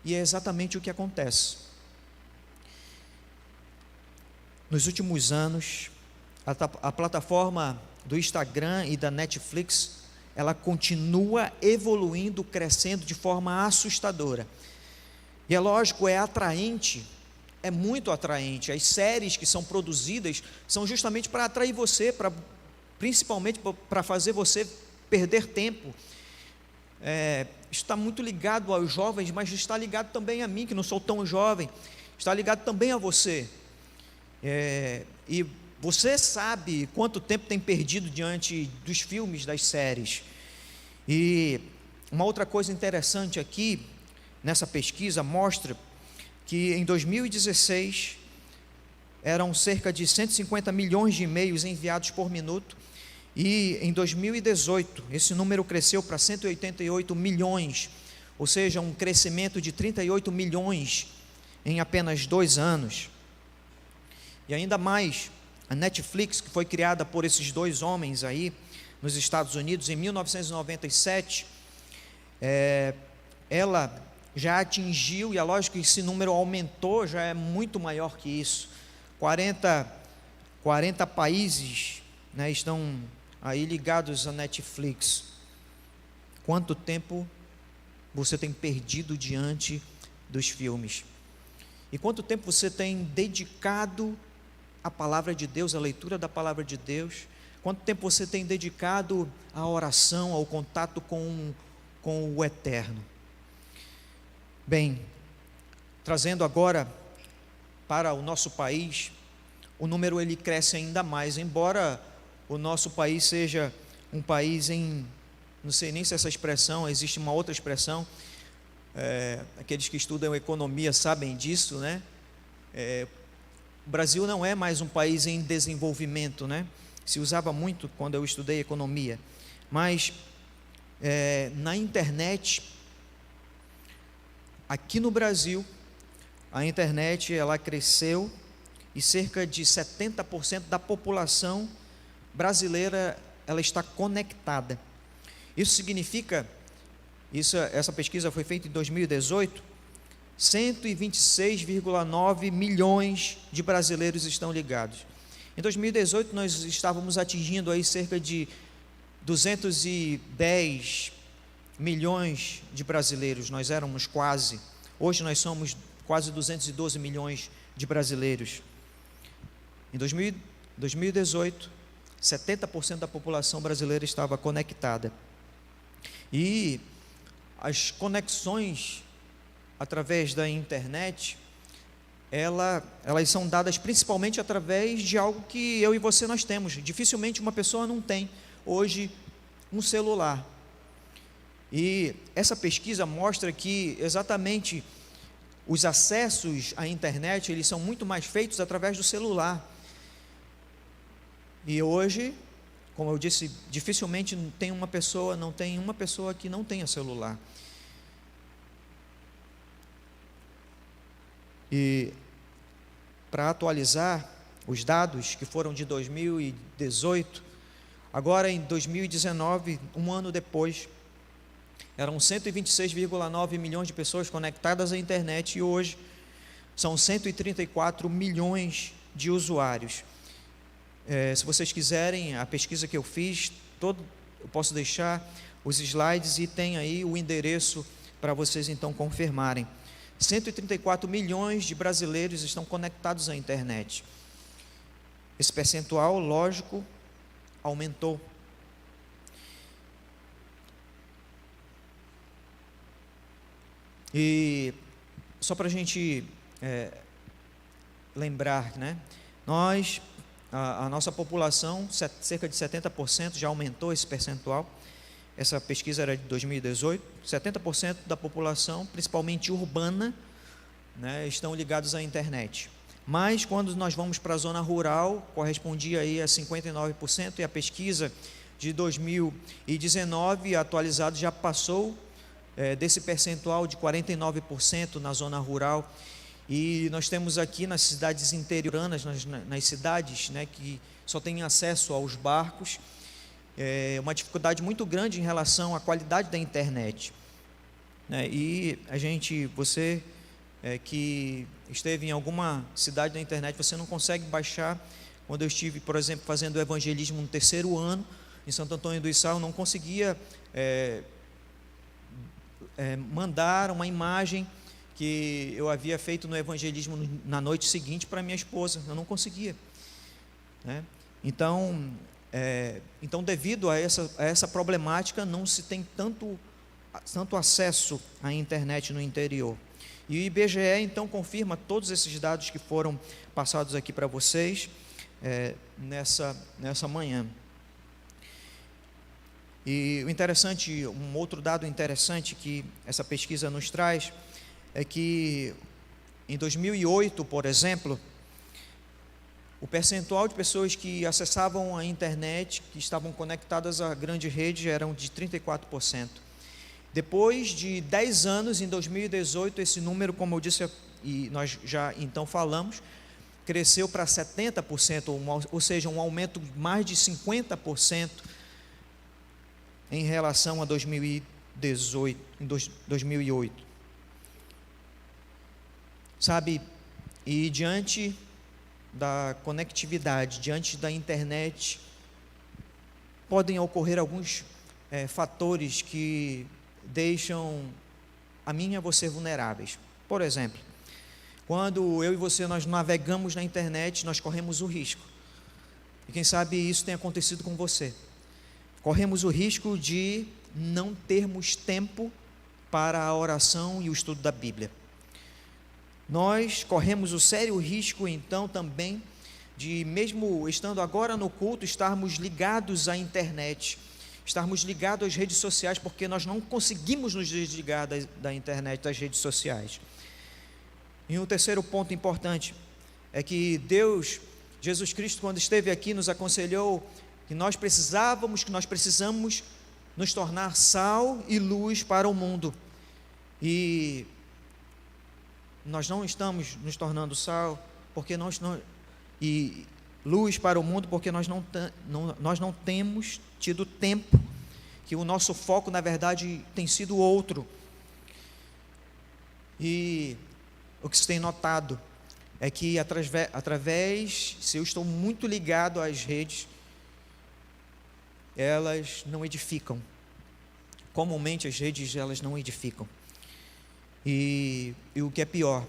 E é exatamente o que acontece. Nos últimos anos, a plataforma do Instagram e da Netflix, ela continua evoluindo, crescendo de forma assustadora. E é lógico, é atraente, é muito atraente. As séries que são produzidas são justamente para atrair você, principalmente para fazer você perder tempo. Está muito ligado aos jovens, mas está ligado também a mim, que não sou tão jovem. Está ligado também a você. E você sabe quanto tempo tem perdido diante dos filmes, das séries. E uma outra coisa interessante aqui, nessa pesquisa, mostra que em 2016 eram cerca de 150 milhões de e-mails enviados por minuto, e em 2018 esse número cresceu para 188 milhões, ou seja, um crescimento de 38 milhões em apenas 2 anos. E ainda mais, a Netflix, que foi criada por esses 2 homens aí, nos Estados Unidos, em 1997, ela já atingiu, e é lógico que esse número aumentou, já é muito maior que isso, 40 países, né, estão aí ligados à Netflix. Quanto tempo você tem perdido diante dos filmes? E quanto tempo você tem dedicado à palavra de Deus, à leitura da palavra de Deus? Quanto tempo você tem dedicado à oração, ao contato com o eterno? Bem, trazendo agora para o nosso país, o número ele cresce ainda mais, embora o nosso país seja um país não sei nem se essa expressão, existe uma outra expressão, aqueles que estudam economia sabem disso, né? O Brasil não é mais um país em desenvolvimento, né? Se usava muito quando eu estudei economia, mas na internet, aqui no Brasil, a internet ela cresceu e cerca de 70% da população brasileira ela está conectada. Isso significa, essa pesquisa foi feita em 2018, 126,9 milhões de brasileiros estão ligados. Em 2018 nós estávamos atingindo aí cerca de 210 milhões de brasileiros, nós éramos quase, hoje nós somos quase 212 milhões de brasileiros. Em 2018, 70% da população brasileira estava conectada. E as conexões através da internet, elas são dadas principalmente através de algo que eu e você nós temos. Dificilmente uma pessoa não tem hoje um celular. E essa pesquisa mostra que exatamente os acessos à internet, eles são muito mais feitos através do celular. E hoje, como eu disse, dificilmente não tem uma pessoa que não tenha celular. E para atualizar os dados que foram de 2018, agora em 2019, um ano depois, eram 126,9 milhões de pessoas conectadas à internet e hoje são 134 milhões de usuários. Se vocês quiserem, a pesquisa que eu fiz, eu posso deixar os slides e tem aí o endereço para vocês então confirmarem. 134 milhões de brasileiros estão conectados à internet. Esse percentual, lógico, aumentou. E só para a gente lembrar, né? A nossa população, cerca de 70%, já aumentou esse percentual. Essa pesquisa era de 2018. 70% da população, principalmente urbana, né, estão ligados à internet. Mas quando nós vamos para a zona rural, correspondia aí a 59%, e a pesquisa de 2019, atualizado, já passou desse percentual de 49% na zona rural. E nós temos aqui nas cidades interioranas, nas cidades, né, que só têm acesso aos barcos, uma dificuldade muito grande em relação à qualidade da internet, né? E você que esteve em alguma cidade da internet, você não consegue baixar. Quando eu estive, por exemplo, fazendo evangelismo no 3º ano em Santo Antônio do Içá, eu não conseguia mandar uma imagem que eu havia feito no evangelismo na noite seguinte para minha esposa. Eu não conseguia, né? Então, devido a essa problemática, não se tem tanto acesso à internet no interior. E o IBGE então confirma todos esses dados que foram passados aqui para vocês nessa manhã. E o interessante, um outro dado interessante que essa pesquisa nos traz é que em 2008, por exemplo, o percentual de pessoas que acessavam a internet, que estavam conectadas a grandes redes, eram de 34%. Depois de 10 anos, em 2018, esse número, como eu disse, e nós já então falamos, cresceu para 70%, ou seja, um aumento de mais de 50% em relação a 2008. Sabe, e diante da conectividade, diante da internet, podem ocorrer alguns fatores que deixam a mim e a você vulneráveis. Por exemplo, quando eu e você nós navegamos na internet, nós corremos o risco, e quem sabe isso tem acontecido com você, corremos o risco de não termos tempo para a oração e o estudo da Bíblia. Nós corremos o sério risco, então, também, de, mesmo estando agora no culto, estarmos ligados à internet, estarmos ligados às redes sociais, porque nós não conseguimos nos desligar da internet, das redes sociais. E um terceiro ponto importante é que Deus, Jesus Cristo, quando esteve aqui, nos aconselhou que nós precisamos nos tornar sal e luz para o mundo. E nós não estamos nos tornando sal e luz para o mundo porque nós não temos tido tempo, que o nosso foco na verdade tem sido outro. E o que se tem notado é que se eu estou muito ligado às redes, elas não edificam. Comumente as redes elas não edificam. E o que é pior,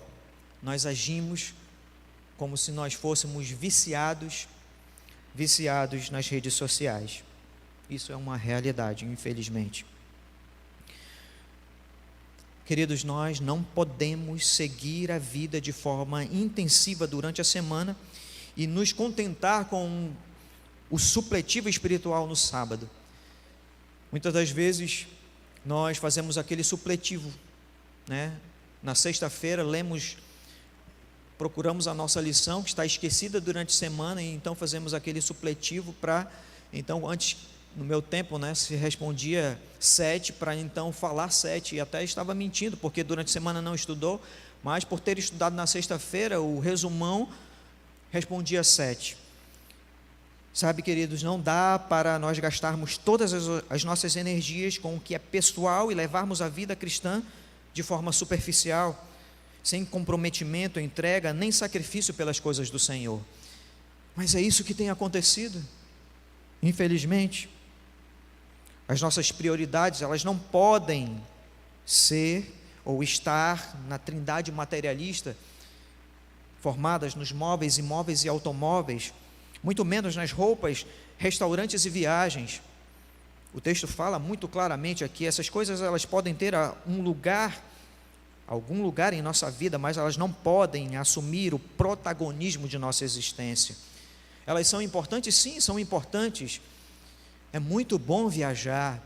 nós agimos como se nós fôssemos viciados nas redes sociais. Isso é uma realidade, infelizmente. Queridos, nós não podemos seguir a vida de forma intensiva durante a semana e nos contentar com o supletivo espiritual no sábado. Muitas das vezes nós fazemos aquele supletivo, né? Na sexta-feira procuramos a nossa lição que está esquecida durante a semana e então fazemos aquele supletivo para, então antes, no meu tempo, né, se respondia 7 para então falar 7 e até estava mentindo porque durante a semana não estudou, mas por ter estudado na sexta-feira o resumão respondia 7. Sabe, queridos, não dá para nós gastarmos todas as nossas energias com o que é pessoal e levarmos a vida cristã de forma superficial, sem comprometimento, entrega, nem sacrifício pelas coisas do Senhor. Mas é isso que tem acontecido, infelizmente. As nossas prioridades, elas não podem ser ou estar na trindade materialista, formadas nos móveis, imóveis e automóveis, muito menos nas roupas, restaurantes e viagens. O texto fala muito claramente aqui, essas coisas elas podem ter algum lugar em nossa vida, mas elas não podem assumir o protagonismo de nossa existência. Elas são importantes? Sim, são importantes. É muito bom viajar,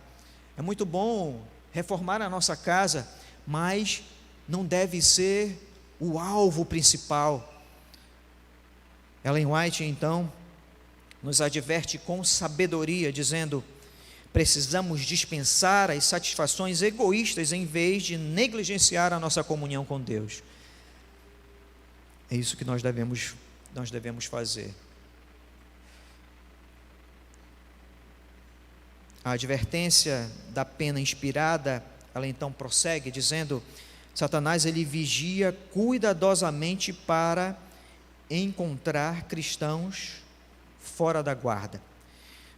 é muito bom reformar a nossa casa, mas não deve ser o alvo principal. Ellen White, então, nos adverte com sabedoria, dizendo: precisamos dispensar as satisfações egoístas em vez de negligenciar a nossa comunhão com Deus. É isso que nós devemos fazer. A advertência da pena inspirada, ela então prossegue dizendo: Satanás ele vigia cuidadosamente para encontrar cristãos fora da guarda.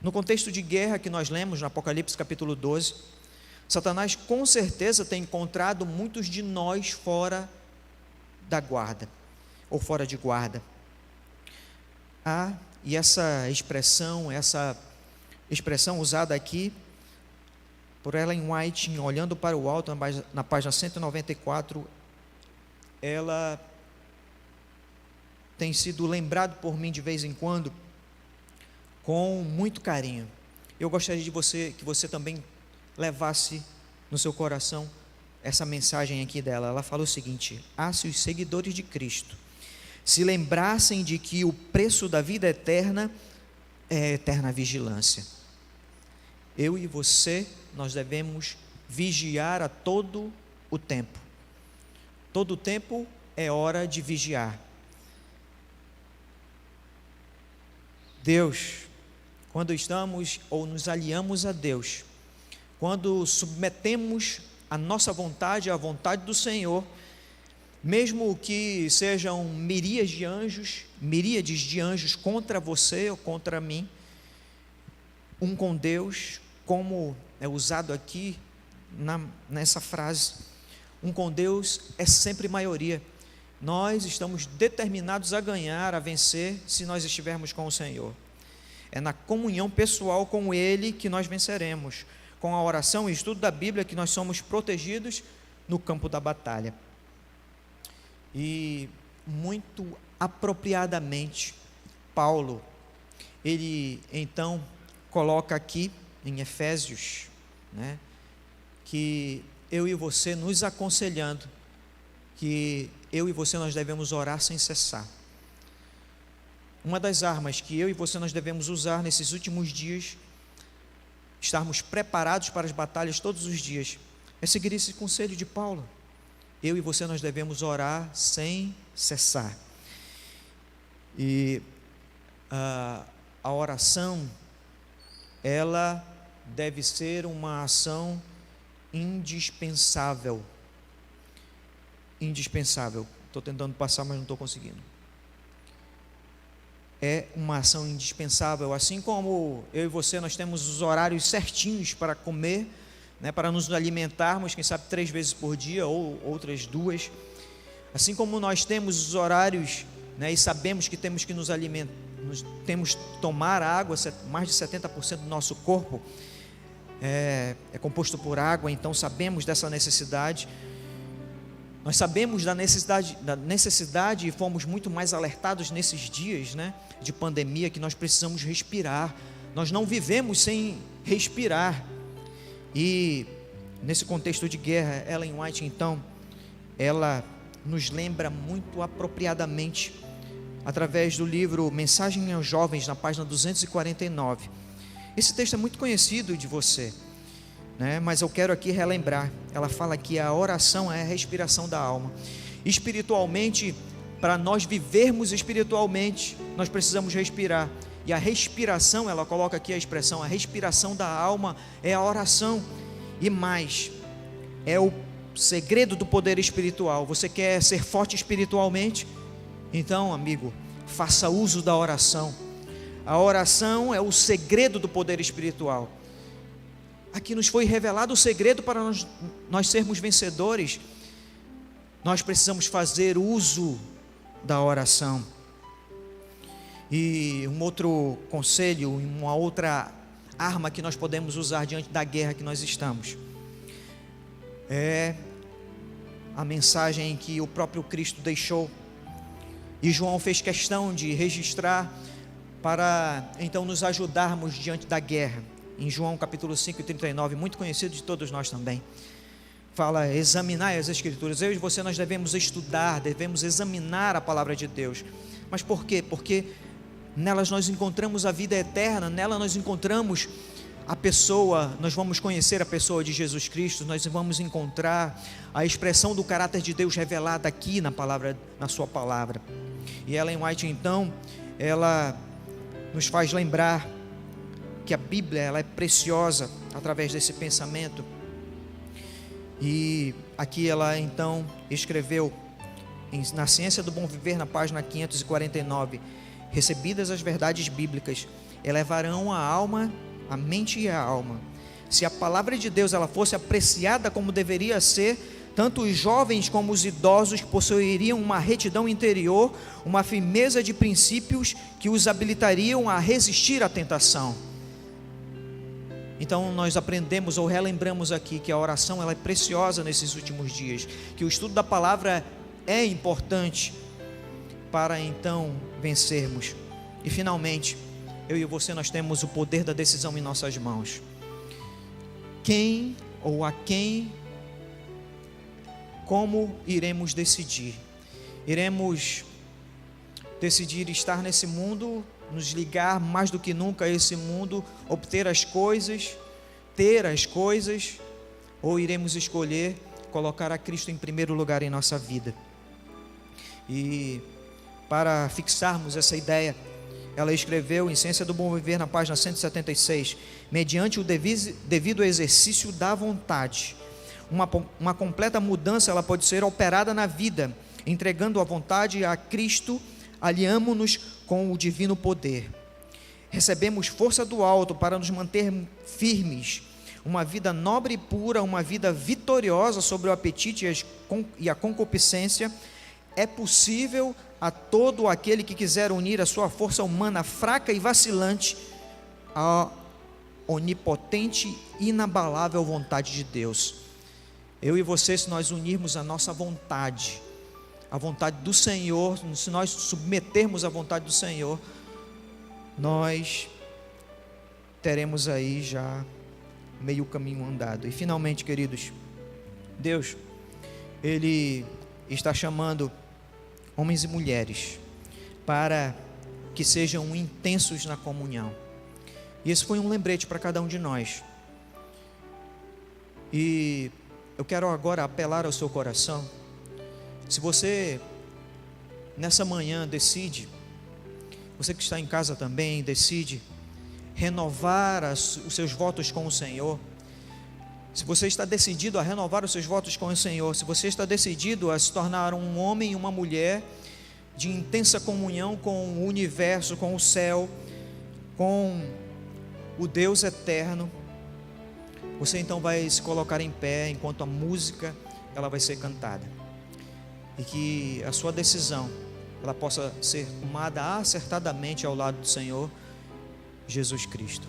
No contexto de guerra que nós lemos no Apocalipse capítulo 12, Satanás com certeza tem encontrado muitos de nós fora da guarda, ou fora de guarda. E essa expressão usada aqui por Ellen White, em Olhando para o Alto, na página 194, ela tem sido lembrado por mim de vez em quando, com muito carinho. Eu gostaria de que você também levasse no seu coração essa mensagem aqui dela. Ela fala o seguinte: se os seguidores de Cristo se lembrassem de que o preço da vida eterna é eterna vigilância. Eu e você, nós devemos vigiar a todo o tempo. Todo o tempo é hora de vigiar. Deus, quando estamos ou nos aliamos a Deus, quando submetemos a nossa vontade à vontade do Senhor, mesmo que sejam miríades de anjos contra você ou contra mim, um com Deus, como é usado aqui nessa frase, um com Deus é sempre maioria. Nós estamos determinados a ganhar, a vencer, se nós estivermos com o Senhor. É na comunhão pessoal com Ele que nós venceremos. Com a oração e estudo da Bíblia que nós somos protegidos no campo da batalha. E muito apropriadamente, Paulo, ele então coloca aqui em Efésios, que eu e você nos aconselhando, que eu e você nós devemos orar sem cessar. Uma das armas que eu e você nós devemos usar nesses últimos dias, estarmos preparados para as batalhas todos os dias, é seguir esse conselho de Paulo. Eu e você nós devemos orar sem cessar. E a oração, ela deve ser uma ação indispensável. Indispensável. Estou tentando passar, mas não estou conseguindo. É uma ação indispensável. Assim como eu e você, nós temos os horários certinhos para comer, para nos alimentarmos, quem sabe 3 vezes por dia ou outras 2. Assim como nós temos os horários, e sabemos que temos que nos alimentar, temos que tomar água, mais de 70% do nosso corpo é composto por água, então sabemos dessa necessidade. Nós sabemos da necessidade e fomos muito mais alertados nesses dias, de pandemia, que nós precisamos respirar. Nós não vivemos sem respirar. E nesse contexto de guerra, Ellen White, então, ela nos lembra muito apropriadamente, através do livro Mensagem aos Jovens, na página 249. Esse texto é muito conhecido de você, mas eu quero aqui relembrar. Ela fala que a oração é a respiração da alma. Espiritualmente, para nós vivermos espiritualmente, nós precisamos respirar. E a respiração, ela coloca aqui a expressão, a respiração da alma é a oração. E mais, é o segredo do poder espiritual. Você quer ser forte espiritualmente? Então, amigo, faça uso da oração. A oração é o segredo do poder espiritual. Aqui nos foi revelado o segredo para nós sermos vencedores. Nós precisamos fazer uso da oração. E um outro conselho, uma outra arma que nós podemos usar diante da guerra que nós estamos, é a mensagem que o próprio Cristo deixou, e João fez questão de registrar para então nos ajudarmos diante da guerra. Em João capítulo 5 e 39, muito conhecido de todos nós também, fala: examinar as Escrituras. Eu e você, nós devemos estudar, devemos examinar a palavra de Deus. Mas por quê? Porque nelas nós encontramos a vida eterna, nela nós encontramos a pessoa, nós vamos conhecer a pessoa de Jesus Cristo, nós vamos encontrar a expressão do caráter de Deus revelada aqui na sua palavra. E Ellen White, então, ela nos faz lembrar que a Bíblia, ela é preciosa através desse pensamento. E aqui ela então escreveu na Ciência do Bom Viver, na página 549: recebidas as verdades bíblicas, elevarão a alma, a mente e a alma. Se a palavra de Deus ela fosse apreciada como deveria ser, tanto os jovens como os idosos possuiriam uma retidão interior, uma firmeza de princípios que os habilitariam a resistir à tentação. Então nós aprendemos ou relembramos aqui que a oração ela é preciosa nesses últimos dias, que o estudo da palavra é importante para então vencermos. E finalmente, eu e você, nós temos o poder da decisão em nossas mãos. Quem ou a quem, como iremos decidir? Iremos decidir estar nesse mundo, nos ligar mais do que nunca a esse mundo, obter as coisas, ter as coisas, ou iremos escolher colocar a Cristo em primeiro lugar em nossa vida? E para fixarmos essa ideia, ela escreveu em Ciência do Bom Viver, na página 176, mediante o devido exercício da vontade, uma completa mudança ela pode ser operada na vida, entregando a vontade a Cristo, aliamo-nos com o divino poder. Recebemos força do alto para nos manter firmes, uma vida nobre e pura, uma vida vitoriosa sobre o apetite e a concupiscência. É possível a todo aquele que quiser unir a sua força humana fraca e vacilante à onipotente e inabalável vontade de Deus. Eu e você, se nós unirmos a nossa vontade, a vontade do Senhor, se nós submetermos à vontade do Senhor, nós teremos aí já meio caminho andado. E finalmente, queridos, Deus, Ele está chamando homens e mulheres para que sejam intensos na comunhão. E esse foi um lembrete para cada um de nós. E eu quero agora apelar ao seu coração. Se você nessa manhã decide, você que está em casa também decide renovar os seus votos com o Senhor, se você está decidido a renovar os seus votos com o Senhor, se você está decidido a se tornar um homem e uma mulher de intensa comunhão com o universo, com o céu, com o Deus eterno, você então vai se colocar em pé enquanto a música ela vai ser cantada, e que a sua decisão ela possa ser tomada acertadamente ao lado do Senhor Jesus Cristo.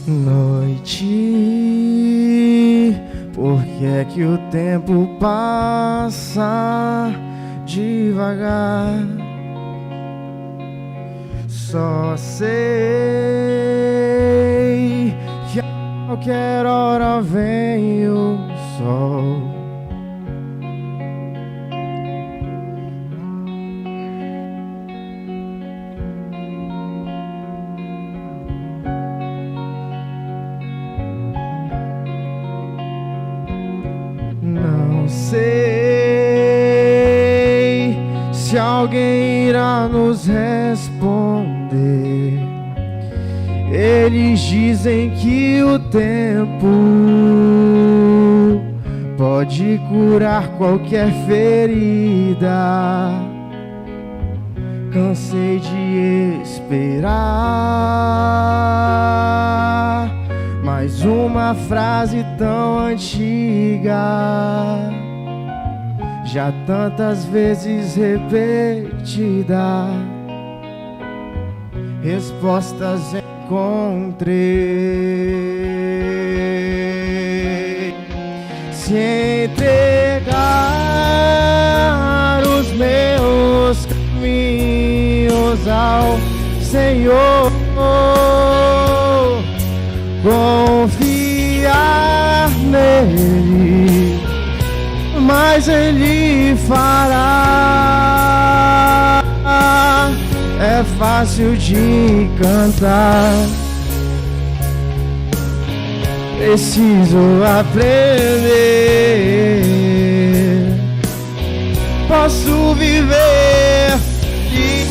Noite, por que é que o tempo passa devagar? Só sei que a qualquer hora vem o sol. Não sei se alguém irá nos responder. Eles dizem que o tempo pode curar qualquer ferida. Cansei de esperar mais uma frase tão antiga, já tantas vezes repetida. Respostas encontrei. Se entregar os meus caminhos ao Senhor, confiar nele, mas ele fará. É fácil de cantar, preciso aprender. Posso viver feliz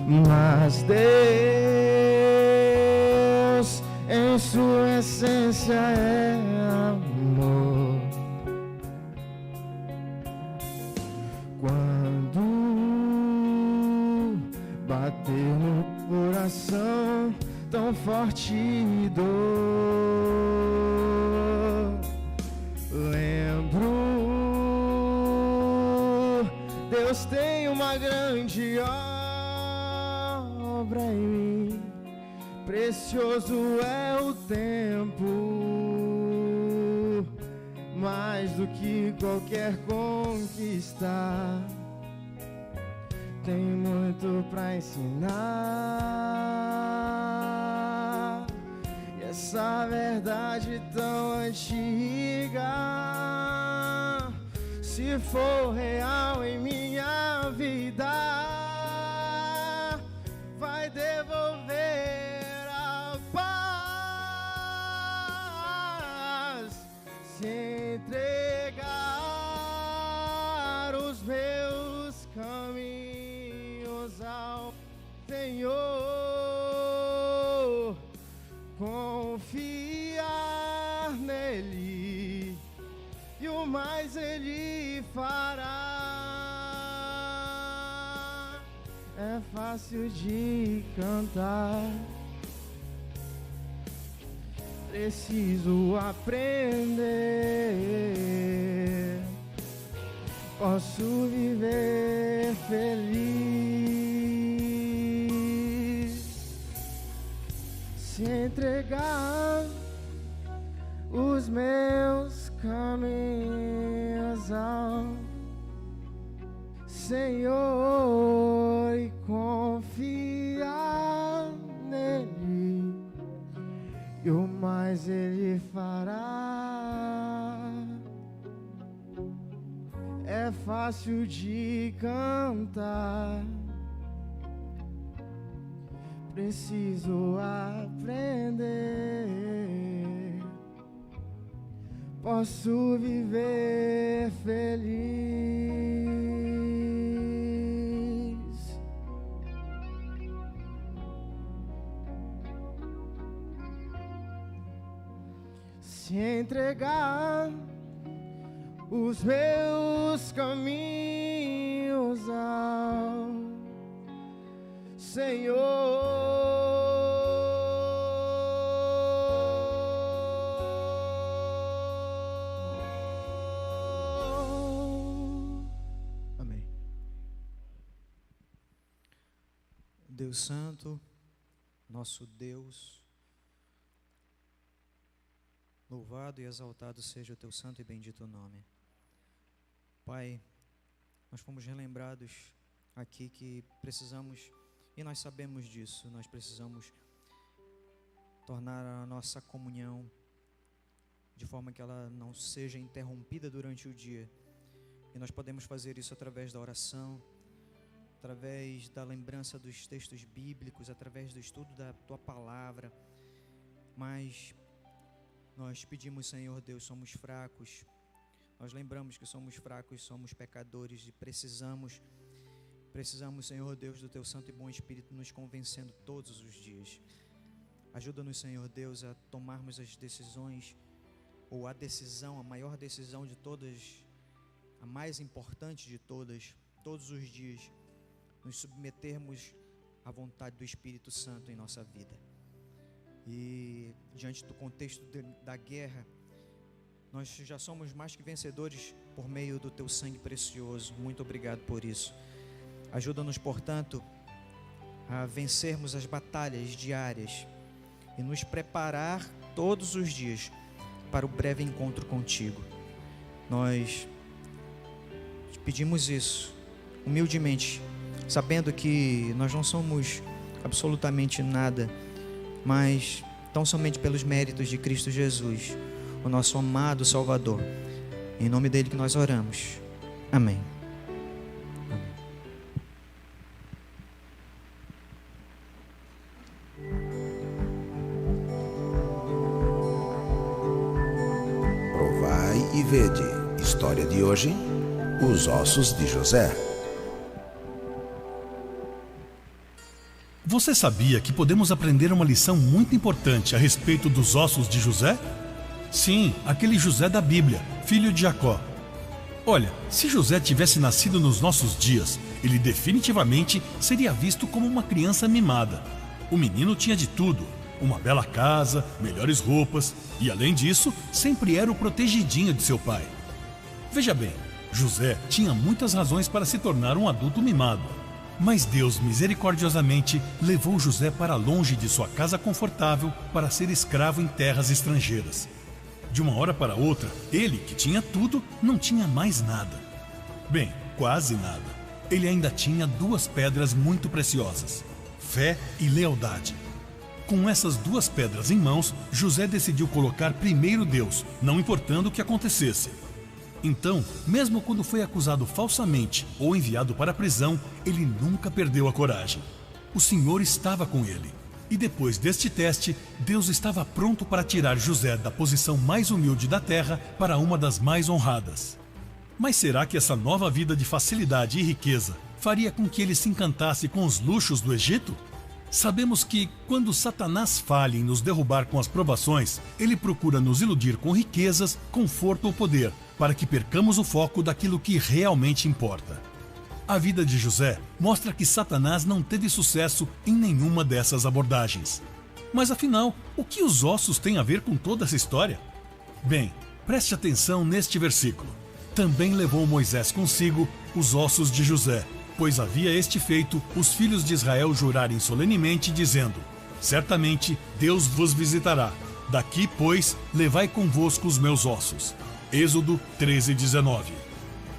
mas Deus em sua essência é amor. Quando bateu no coração tão forte dor, lembro, Deus tem uma grande obra em mim, precioso é o tempo, mais do que qualquer conquista, tem muito pra ensinar. E essa verdade tão antiga, se for real em minha vida, vai devolver a paz, se entregar os meus caminhos ao Senhor, confiar nele e o mais ele fará. É fácil de cantar, preciso aprender. Posso viver feliz, se entregar os meus caminhos ao Senhor e confiar nele, e o mais ele fará. É fácil de cantar, preciso aprender. Posso viver feliz, se entregar os meus caminhos ao Senhor. Amém. Deus Santo, nosso Deus, louvado e exaltado seja o teu santo e bendito nome. Pai, nós fomos relembrados aqui que precisamos, e nós sabemos disso, nós precisamos tornar a nossa comunhão de forma que ela não seja interrompida durante o dia. E nós podemos fazer isso através da oração, através da lembrança dos textos bíblicos, através do estudo da tua palavra. Mas nós pedimos, Senhor Deus, somos fracos. Nós lembramos que somos fracos, somos pecadores e precisamos, Senhor Deus, do Teu Santo e Bom Espírito nos convencendo todos os dias. Ajuda-nos, Senhor Deus, a tomarmos as decisões, ou a decisão, a maior decisão de todas, a mais importante de todas, todos os dias, nos submetermos à vontade do Espírito Santo em nossa vida. E diante do contexto da guerra, nós já somos mais que vencedores por meio do Teu sangue precioso. Muito obrigado por isso. Ajuda-nos, portanto, a vencermos as batalhas diárias e nos preparar todos os dias para o breve encontro contigo. Nós te pedimos isso humildemente, sabendo que nós não somos absolutamente nada, mas tão somente pelos méritos de Cristo Jesus, o nosso amado Salvador. Em nome dele que nós oramos. Amém. Provai e vede. História de hoje: os ossos de José. Você sabia que podemos aprender uma lição muito importante a respeito dos ossos de José? Sim, aquele José da Bíblia, filho de Jacó. Olha, se José tivesse nascido nos nossos dias, ele definitivamente seria visto como uma criança mimada. O menino tinha de tudo: uma bela casa, melhores roupas e, além disso, sempre era o protegidinho de seu pai. Veja bem, José tinha muitas razões para se tornar um adulto mimado. Mas Deus misericordiosamente levou José para longe de sua casa confortável para ser escravo em terras estrangeiras. De uma hora para outra, ele, que tinha tudo, não tinha mais nada. Bem, quase nada. Ele ainda tinha 2 pedras muito preciosas: fé e lealdade. Com essas 2 pedras em mãos, José decidiu colocar primeiro Deus, não importando o que acontecesse. Então, mesmo quando foi acusado falsamente ou enviado para a prisão, ele nunca perdeu a coragem. O Senhor estava com ele. E depois deste teste, Deus estava pronto para tirar José da posição mais humilde da terra para uma das mais honradas. Mas será que essa nova vida de facilidade e riqueza faria com que ele se encantasse com os luxos do Egito? Sabemos que, quando Satanás falha em nos derrubar com as provações, ele procura nos iludir com riquezas, conforto ou poder, para que percamos o foco daquilo que realmente importa. A vida de José mostra que Satanás não teve sucesso em nenhuma dessas abordagens. Mas afinal, o que os ossos têm a ver com toda essa história? Bem, preste atenção neste versículo. Também levou Moisés consigo os ossos de José, pois havia este feito os filhos de Israel jurarem solenemente, dizendo: certamente Deus vos visitará. Daqui, pois, levai convosco os meus ossos. Êxodo 13:19.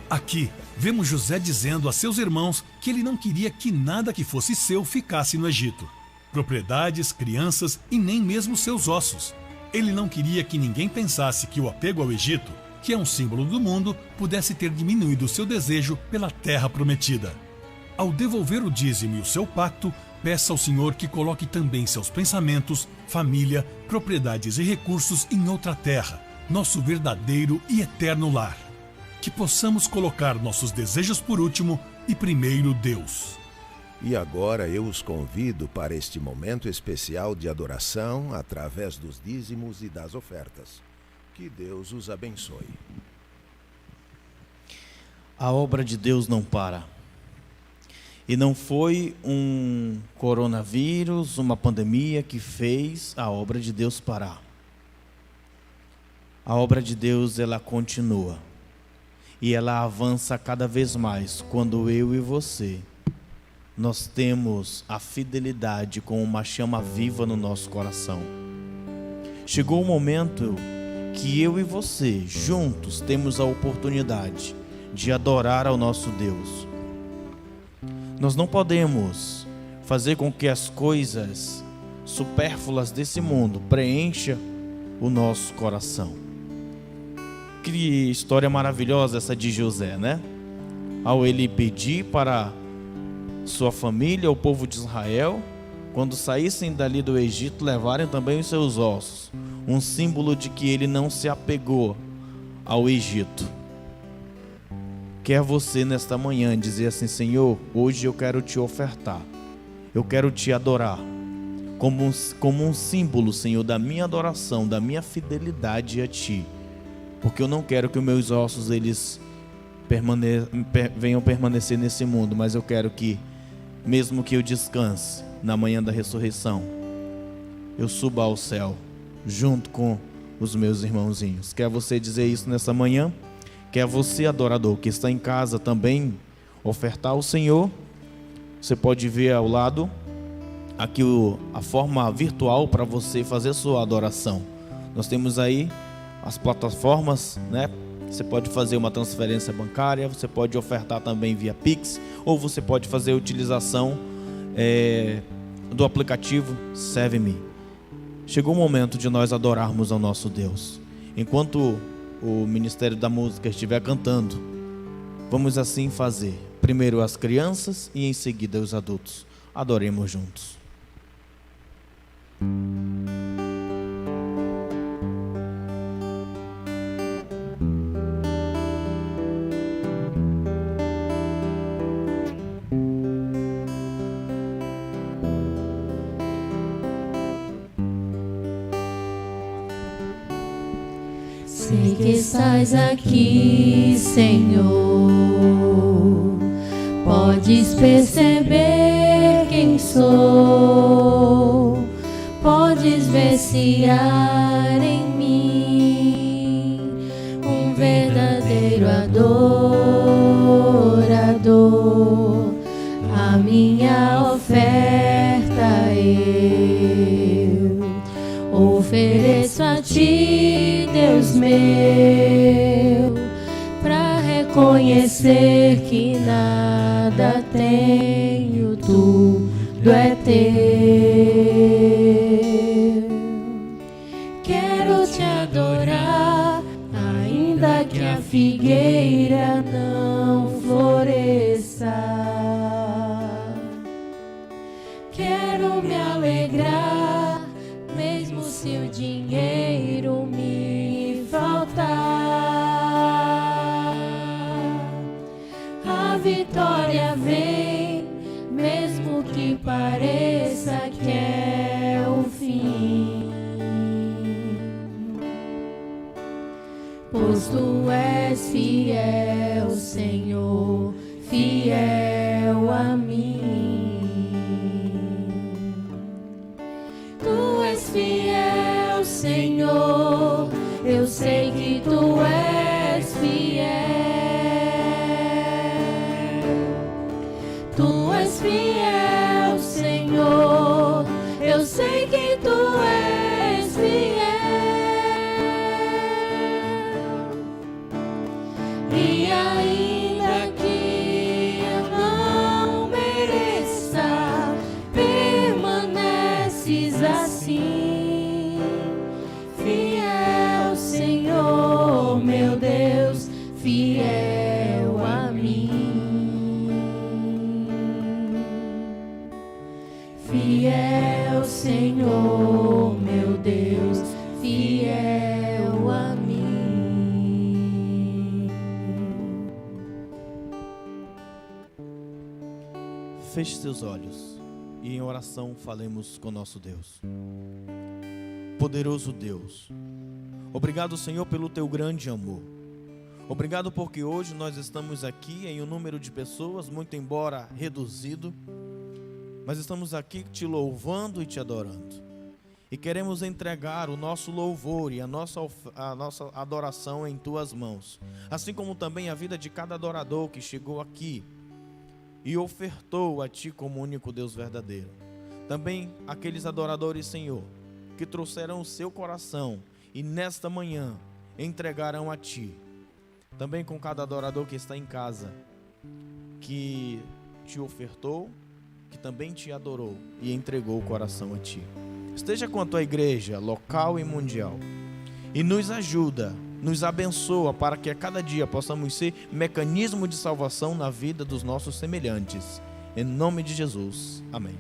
Aqui, vemos José dizendo a seus irmãos que ele não queria que nada que fosse seu ficasse no Egito. Propriedades, crianças e nem mesmo seus ossos. Ele não queria que ninguém pensasse que o apego ao Egito, que é um símbolo do mundo, pudesse ter diminuído seu desejo pela terra prometida. Ao devolver o dízimo e o seu pacto, peça ao Senhor que coloque também seus pensamentos, família, propriedades e recursos em outra terra, nosso verdadeiro e eterno lar. Que possamos colocar nossos desejos por último e primeiro Deus. E agora eu os convido para este momento especial de adoração através dos dízimos e das ofertas. Que Deus os abençoe. A obra de Deus não para. E não foi um coronavírus, uma pandemia que fez a obra de Deus parar. A obra de Deus, ela continua. E ela avança cada vez mais quando eu e você, nós temos a fidelidade com uma chama viva no nosso coração. Chegou o momento que eu e você, juntos, temos a oportunidade de adorar ao nosso Deus. Nós não podemos fazer com que as coisas supérfluas desse mundo preencham o nosso coração. Que história maravilhosa essa de José, né? Ao ele pedir para sua família, o povo de Israel, quando saíssem dali do Egito, levarem também os seus ossos, um símbolo de que ele não se apegou ao Egito. Quer você nesta manhã dizer assim: Senhor, hoje eu quero te ofertar, eu quero te adorar, como um símbolo, Senhor, da minha adoração, da minha fidelidade a Ti, porque eu não quero que os meus ossos eles venham permanecer nesse mundo, mas eu quero que, mesmo que eu descanse na manhã da ressurreição, eu suba ao céu junto com os meus irmãozinhos. Quer você dizer isso nessa manhã? Quer você, adorador, que está em casa também ofertar ao Senhor? Você pode ver ao lado aqui a forma virtual para você fazer sua adoração. Nós temos aí as plataformas, né? Você pode fazer uma transferência bancária, você pode ofertar também via Pix, ou você pode fazer a utilização do aplicativo Serve-me. Chegou o momento de nós adorarmos ao nosso Deus. Enquanto o Ministério da Música estiver cantando, vamos assim fazer. Primeiro as crianças e em seguida os adultos. Adoremos juntos. Sei que estás aqui, Senhor. Podes perceber quem sou. Podes ver se há em mim um verdadeiro adorador. A minha oferta eu ofereço a ti, Deus meu, para reconhecer que nada tenho, tudo é teu. Quero te adorar, ainda que a figueira não floresça. Quero me alegrar, mesmo se o dinheiro me faltar. A vitória vem, mesmo que pareça que é o fim. Pois tu és fiel, Senhor, fiel a mim. Tu és fiel, Senhor, eu sei que tu és fiel. Tu és fiel, Senhor, eu sei que tu és fiel. E ainda que eu não mereça, permaneces assim, fiel, Senhor, meu Deus, fiel a mim. Fiel, Senhor, meu Deus, fiel a mim. Feche seus olhos e em oração falemos com nosso Deus. Poderoso Deus, obrigado, Senhor, pelo teu grande amor. Obrigado porque hoje nós estamos aqui em um número de pessoas, muito embora reduzido, mas estamos aqui te louvando e te adorando. E queremos entregar o nosso louvor e a nossa adoração em tuas mãos, assim como também a vida de cada adorador que chegou aqui e ofertou a ti como único Deus verdadeiro. Também aqueles adoradores, Senhor, que trouxeram o seu coração e nesta manhã entregarão a ti. Também com cada adorador que está em casa, que te ofertou, que também te adorou e entregou o coração a ti. Esteja com a tua igreja local e mundial e nos ajuda, nos abençoa para que a cada dia possamos ser mecanismo de salvação na vida dos nossos semelhantes. Em nome de Jesus. Amém.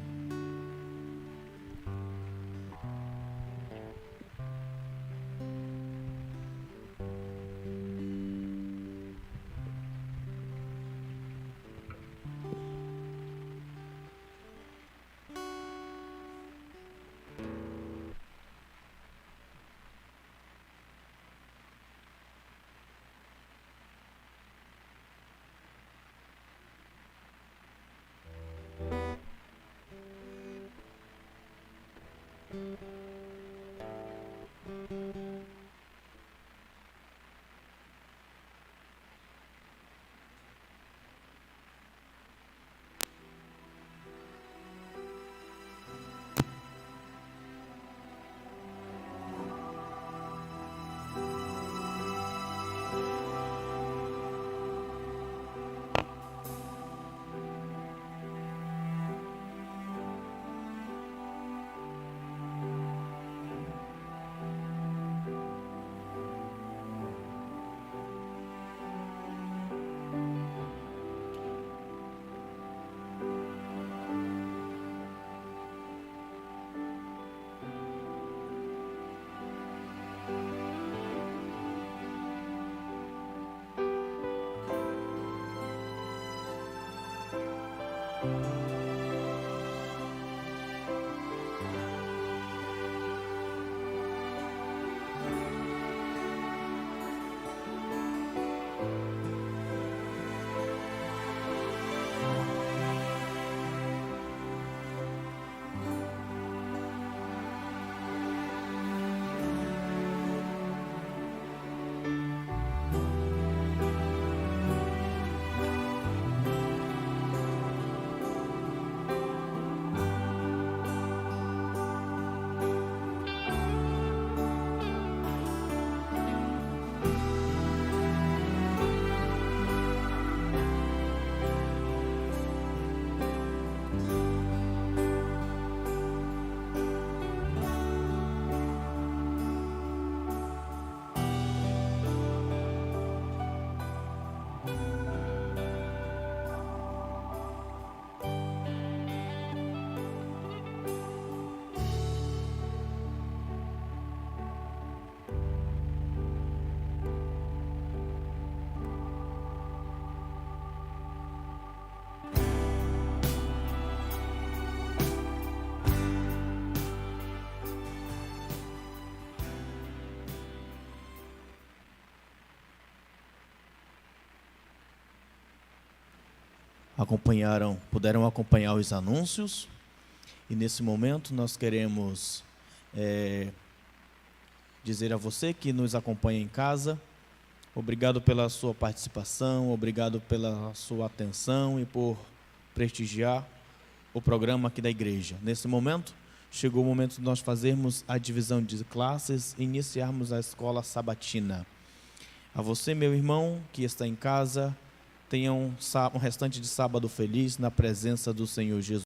puderam acompanhar os anúncios. E nesse momento nós queremos dizer a você que nos acompanha em casa, obrigado pela sua participação, obrigado pela sua atenção e por prestigiar o programa aqui da igreja. Nesse momento, chegou o momento de nós fazermos a divisão de classes e iniciarmos a escola sabatina. A você, meu irmão, que está em casa, tenha um restante de sábado feliz na presença do Senhor Jesus.